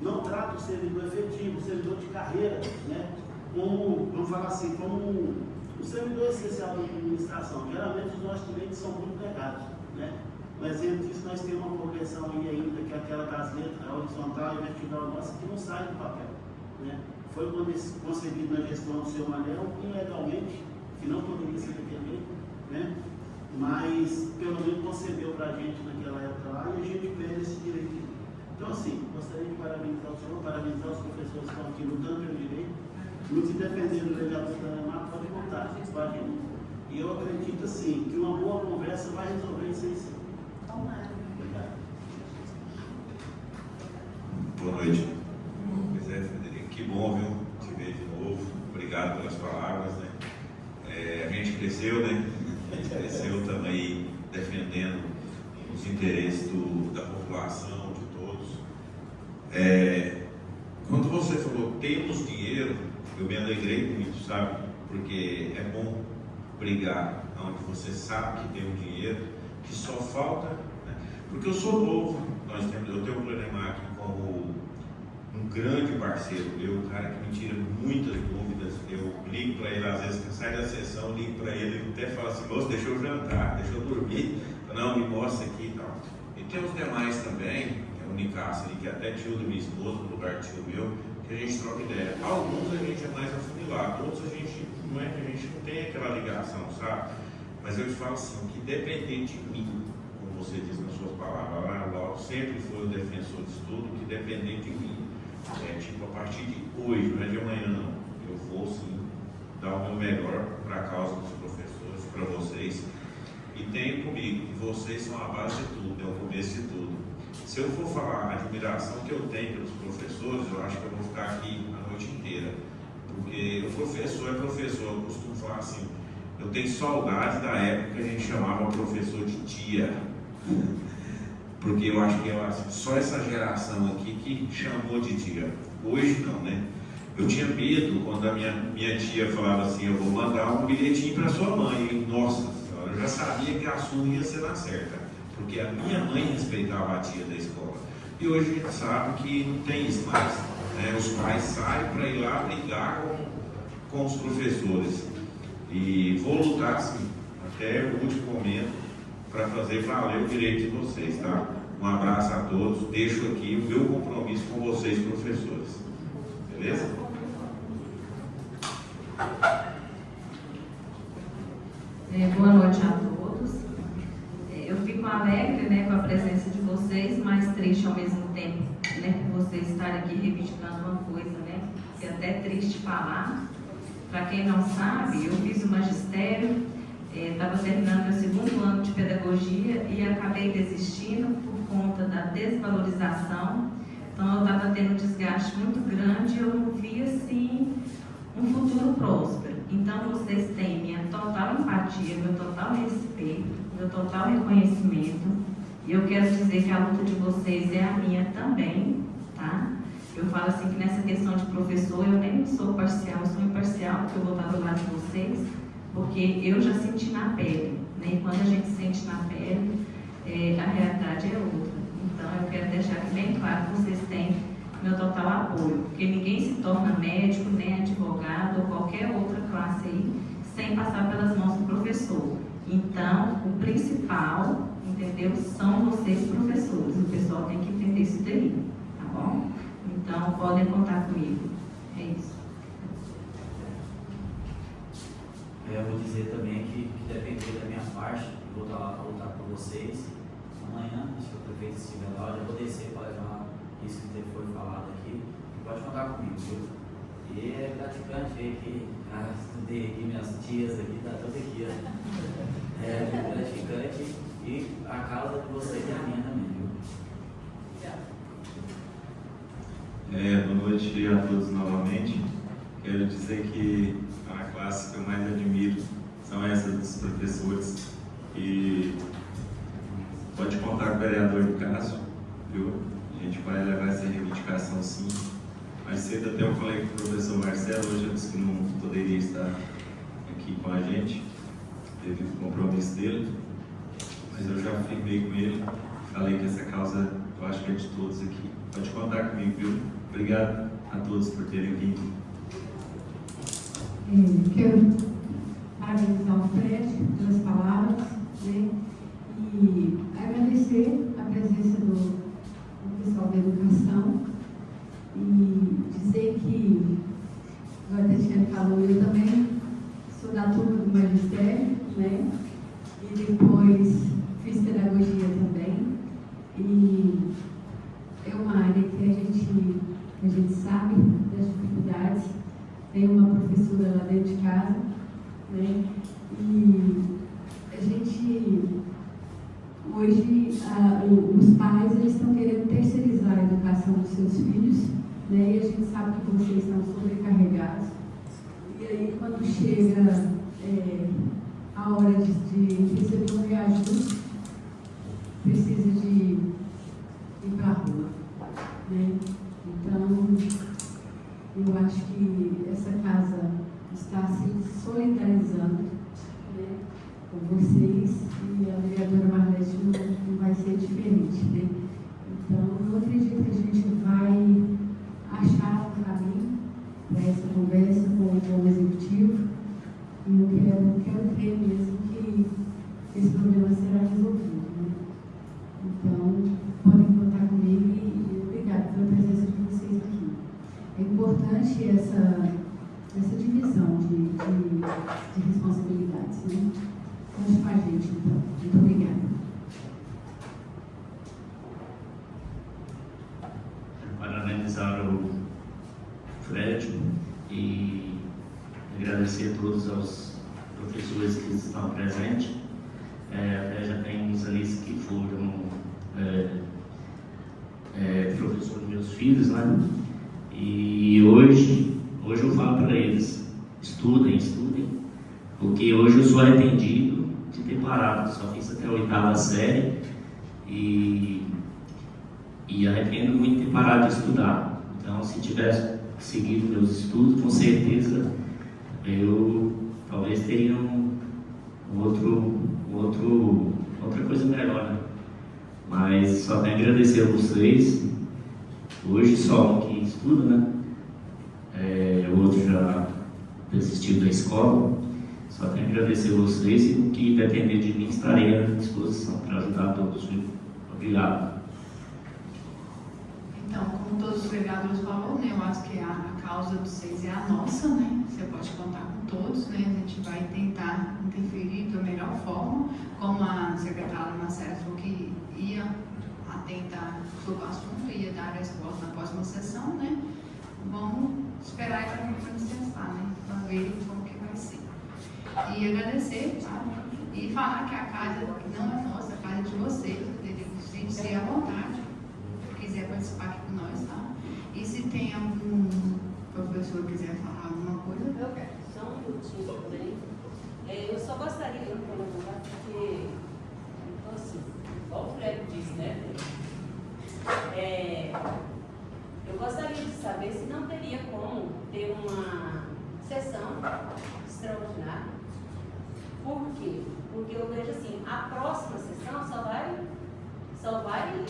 não trata o servidor efetivo, o servidor de carreira, né? Como, vamos falar assim, como o servidor essencial da administração. Geralmente os nossos clientes são muito negados, né? Um exemplo disso, nós temos uma progressão aí ainda, que é aquela das letras, a horizontal e a vertical nossa, que não sai do papel, né? Foi concebido na gestão do seu Manel, ilegalmente, que não poderia ser daquele jeito, né? Mas pelo menos concebeu para a gente naquela época lá e a gente perde esse direito. Então, assim, gostaria de parabenizar o senhor, parabenizar os professores que estão aqui lutando pelo direito. No que depender do vereador Tanemar, pode contar com a gente. E eu acredito, assim, que uma boa conversa vai resolver isso aí sim. Obrigado. Boa noite. Pois é, Frederico, que bom, viu, te ver de novo. Obrigado pelas palavras, né? A gente cresceu, né? A gente cresceu também defendendo os interesses da população, de todos. Quando você falou temos dinheiro, eu me alegrei muito, sabe? Porque é bom brigar onde você sabe que tem o dinheiro, que só falta, né? Porque eu sou novo, eu tenho o Planemar aqui como um grande parceiro, um cara que me tira muitas dúvidas. Eu ligo para ele, às vezes, que sai da sessão, eu ligo para ele e até falo assim: moço, deixa eu jantar, deixa eu dormir, não, me mostra aqui e tal. E tem os demais também, que é o Nicasso ali, que é até tio da minha esposa, no lugar de tio meu, que a gente troca ideia. Alguns a gente é mais afunilado, outros a gente não é que a gente não tem aquela ligação, sabe? Mas eu te falo assim, que dependente de mim, como você diz nas suas palavras, lá, Lauro sempre foi o defensor de tudo, que dependente de mim. Tipo, a partir de hoje, não é de amanhã não, eu vou sim dar o meu melhor para a causa dos professores, para vocês, e tenho comigo que vocês são a base de tudo, é o começo de tudo. Se eu for falar a admiração que eu tenho pelos professores, eu acho que eu vou ficar aqui a noite inteira, porque o professor é professor. Eu costumo falar assim, eu tenho saudade da época que a gente chamava professor de tia. Porque eu acho que só essa geração aqui que chamou de tia. Hoje não, né? Eu tinha medo quando a minha tia falava assim: eu vou mandar um bilhetinho para sua mãe, hein? Nossa senhora, eu já sabia que a sua ia ser na certa, porque a minha mãe respeitava a tia da escola. E hoje a gente sabe que não tem isso mais, né? Os pais saem para ir lá brigar com os professores. E vou lutar sim, até o último momento, para fazer valer o direito de vocês, tá? Um abraço a todos, deixo aqui o meu compromisso com vocês, professores. Beleza? Boa noite a todos. Eu fico alegre, né, com a presença de vocês, mas triste ao mesmo tempo, né, por vocês estarem aqui reivindicando uma coisa, né, que é até triste falar. Para quem não sabe, eu fiz o magistério, estava terminando meu segundo ano de pedagogia e acabei desistindo por conta da desvalorização. Então eu estava tendo um desgaste muito grande e eu não via assim um futuro próspero. Então vocês têm minha total empatia, meu total respeito, meu total reconhecimento. E eu quero dizer que a luta de vocês é a minha também, tá? Eu falo assim que nessa questão de professor eu nem sou parcial, eu sou imparcial, porque eu vou estar do lado de vocês. porque eu já senti na pele, né? E quando a gente sente na pele, a realidade é outra. Então, eu quero deixar aqui bem claro que vocês têm meu total apoio, porque ninguém se torna médico, nem advogado ou qualquer outra classe aí, sem passar pelas mãos do professor. Então, o principal, entendeu, são vocês professores. O pessoal tem que entender isso daí, tá bom? Então, podem contar comigo. É isso. Eu vou dizer também que depender da minha parte, eu vou estar lá para lutar por vocês. Amanhã, acho que o prefeito estiver lá, eu já vou descer para levar isso que foi falado aqui. E pode contar comigo, viu? E é gratificante ver que estudei aqui, minhas tias aqui, tá toda aqui, ó. É gratificante e a causa de vocês é a minha também, viu? Boa noite a todos novamente. Quero dizer que a classe que eu mais admiro são essas dos professores. E pode contar com o vereador do caso, viu? A gente vai levar essa reivindicação sim. Mais cedo até eu falei com o professor Marcelo, hoje eu disse que não poderia estar aqui com a gente, devido ao compromisso dele, mas eu já firmei com ele, falei que essa causa eu acho que é de todos aqui. Pode contar comigo, viu? Obrigado a todos por terem vindo. Quero parabenizar o Fred pelas palavras, né? E agradecer a presença do pessoal da educação e dizer que, igual a Tatiana falou, eu também sou da turma do magistério, né? E depois fiz pedagogia também. E é uma área que a gente sabe das dificuldades. Tem uma professora lá dentro de casa, né? E a gente, hoje, os pais eles estão querendo terceirizar a educação dos seus filhos, né? E a gente sabe que vocês estão sobrecarregados. E aí, quando chega a hora de receber um reajuste, precisa de ir para a rua, né? Então, eu acho que essa casa está se solidarizando, né, com vocês, e a vereadora Marlete não vai ser diferente, né? Então, eu acredito que a gente vai achar um caminho para essa conversa com o executivo, e eu quero crer mesmo que esse problema será resolvido, né? Então, podem contar comigo e obrigada pela presença de vocês aqui. É importante essa divisão de responsabilidades, né? Conte com a gente, então. Muito obrigada. Parabenizar o Fred e agradecer a todos os professores que estão presentes. Até já tem uns ali que foram professores dos meus filhos, né? E hoje eu falo para eles, estudem, porque hoje eu sou arrependido de ter parado, só fiz até a 8ª série e arrependo muito de ter parado de estudar. Então, se tivesse seguido meus estudos, com certeza eu talvez teria outra coisa melhor, né? Mas só tenho a agradecer a vocês. Hoje só um que estuda, né? O outro já desistiu da escola. Só tenho a agradecer a vocês e o que depender de mim estarei à disposição para ajudar todos. Obrigado. Então, como todos os vereadores falaram, né, eu acho que a causa de vocês é a nossa, né? Você pode contar com todos, né? A gente vai tentar interferir da melhor forma, como a secretária Marcela falou que ia atentar sobre o assunto, ia dar a resposta na próxima sessão, né? Vamos esperar para manifestar, né? Para ver como que vai ser. E agradecer, sabe? E falar que a casa não é nossa, a casa é de vocês, entendeu? Se à vontade, se quiser participar aqui com nós, tá? E se tem algum professor que quiser falar alguma coisa? Eu quero, só um minutinho também. Eu só gostaria de colaborar porque, então, assim, igual o Fred disse, né? Eu gostaria de saber se não teria como ter uma sessão extraordinária Por quê? Porque eu vejo assim, a próxima sessão só vai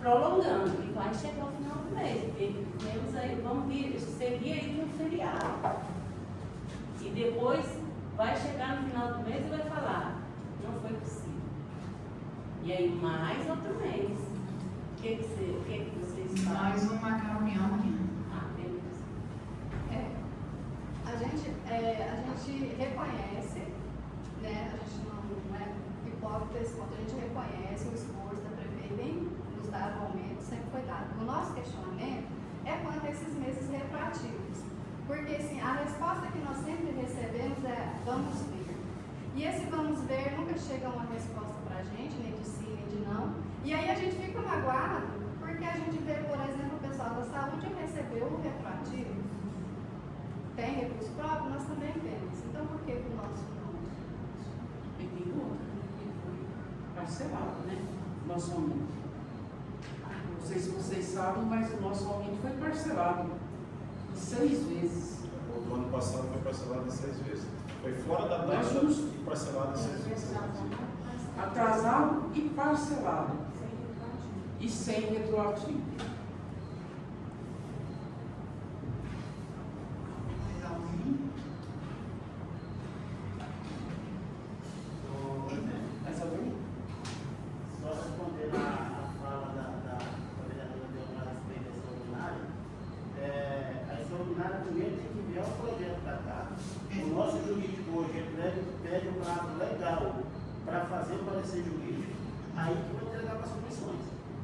prolongando e vai chegar ao final do mês. Porque temos aí, vamos vir, seguir aí no feriado. E depois vai chegar no final do mês e vai falar, não foi possível. E aí mais outro mês. O que vocês fazem? Nós vamos marcar reunião amanhã. Ah, beleza. A gente reconhece, né? A gente não é hipócrita esse ponto, a gente reconhece o esforço da prefeita em nos dar o aumento, sempre foi dado. O nosso questionamento é quanto a esses meses retroativos. Porque assim, a resposta que nós sempre recebemos é vamos ver. E esse vamos ver nunca chega uma resposta pra gente, nem de sim, nem de não. E aí a gente fica magoado porque a gente vê, por exemplo, o pessoal da saúde recebeu o retroativo. Tem recurso próprio? Nós também temos. Então por que o nosso não? E tem outra, que foi parcelado, né? Nosso aumento. Não sei se vocês sabem, mas o nosso aumento foi parcelado 6 vezes. O do ano passado foi parcelado em 6 vezes. Foi fora da data e parcelado em 6 vezes. Atrasado e parcelado. E sem retroativo. Mais alguém? Só respondendo a fala da vereadora Deomar a respeito da extraordinária, a extraordinária primeiro tem que enviar o projeto para cá. O nosso jurídico hoje pede um prazo legal para fazer o parecer jurídico, aí que vai entregar para as comissões.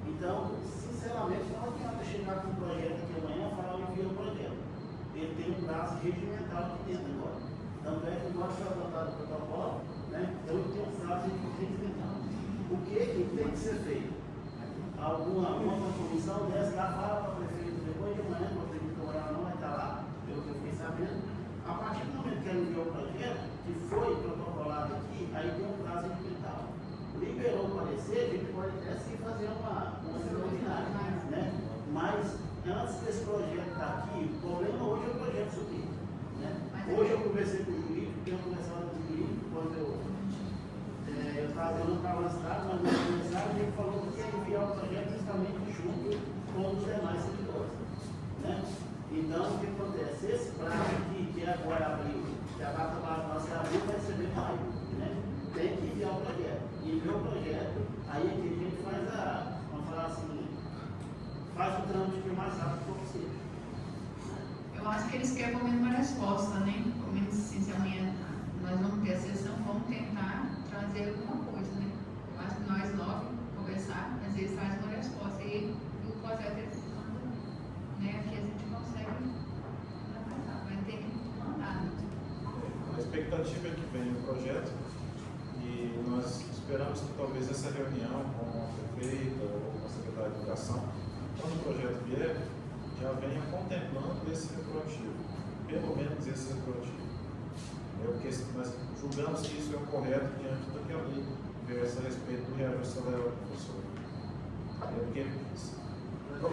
Então, sinceramente, não adianta chegar com um projeto aqui amanhã e falar envia o projeto. Ele tem um prazo regimental aqui dentro agora. Tanto é que nós foi adotado o protocolo, né? Então ele tem um prazo regimental. O que tem que ser feito? Uma comissão dessa lá fala para o prefeito depois de amanhã, o prefeito Moral não vai estar lá, pelo que eu fiquei sabendo. A partir do momento que ele enviou o projeto, que foi protocolado aqui, aí tem um prazo regimental. Liberou o parecer, a gente pode até sim fazer uma extraordinária, né? Mas antes desse projeto estar aqui, o problema hoje é o projeto subir. Né? Hoje eu conversei com o jurídico, tenho conversado com o jurídico, quando eu estava para lançar, mas no começar, ele falou que ia enviar o projeto justamente junto com os demais servidores. Né? Então, o que acontece? Esse prazo aqui, que é agora abril, que a data base é abril, vai ser bem maio. Né? Tem que enviar o projeto. E enviar o projeto, aí aqui a gente faz vamos falar assim, faz o trâmite o mais rápido possível. Eu acho que eles querem pelo menos uma resposta, né? Pelo menos assim, se amanhã nós vamos ter a sessão, vamos tentar trazer alguma coisa, né? Eu acho que nós 9 conversar, mas eles trazem uma resposta. E o projeto eles mandam, né? Aqui a gente consegue passar, vai ter que mandar. A expectativa é que venha o projeto e nós esperamos que talvez essa reunião com a prefeita ou com a secretária de Educação, quando o projeto vier, já venha contemplando esse retroativo, pelo menos esse retroativo. Porque nós julgamos que isso é o correto diante do que a lei versa a respeito do reajuste salarial do professor. Porque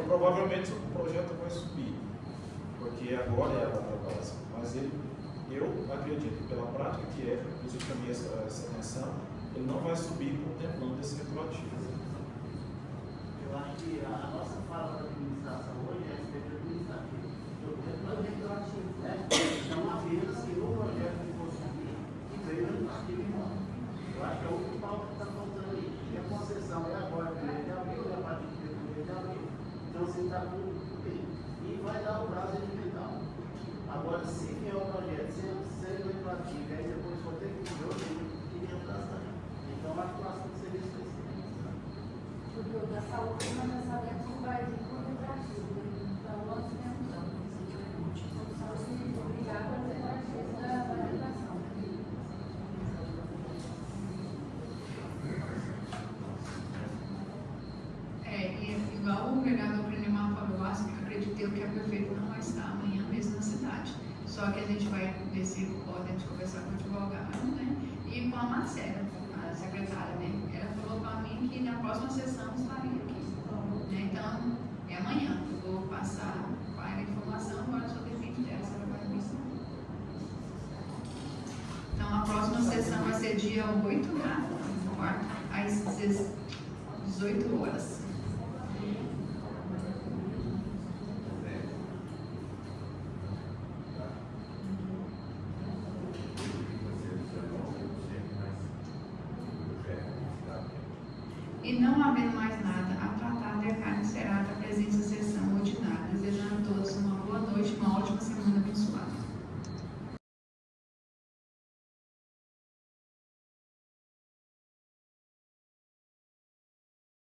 provavelmente o projeto vai subir, porque agora é a data base, mas eu acredito, pela prática que é, por isso eu chamei essa atenção, ele não vai subir contemplando esse retroativo. Eu acho que a nossa fala da administração hoje é a respeito do administrativo. Retroativo, né? Então, apenas que o projeto que for subir, que veio o administrativo embora. Eu acho que é o único pauta que está faltando aí. E a concessão é agora, primeiro de abril, é a partir de 1º de abril. Então, você está tudo bem. E vai dar o prazo regimental. Agora, se vier o projeto sendo retroativo, aí depois for ter que vir outro, tem que atrasar. Então, a atuação do serviço vai ser registrada. Porque o da saúde não necessariamente vai vir com o retroativo. Então, nós temos que obrigar a fazer retroativo da educação. E igual o vereador Crenimar falou, eu acredito que a prefeita não vai estar amanhã mesmo na cidade. Só que a gente vai ver se podemos conversar com o advogado, né? E com a Marcela, a secretária, né? Ela falou para mim que na próxima sessão estaria aqui. Né? Então, é amanhã. Eu vou passar a informação, agora só depende dela, se ela vai vir. Então, a próxima sessão dia 8 na quarta, às 18 horas. E não havendo mais nada a tratar, declaro encerrada a presente sessão ordinária. Desejando a todos uma boa noite, uma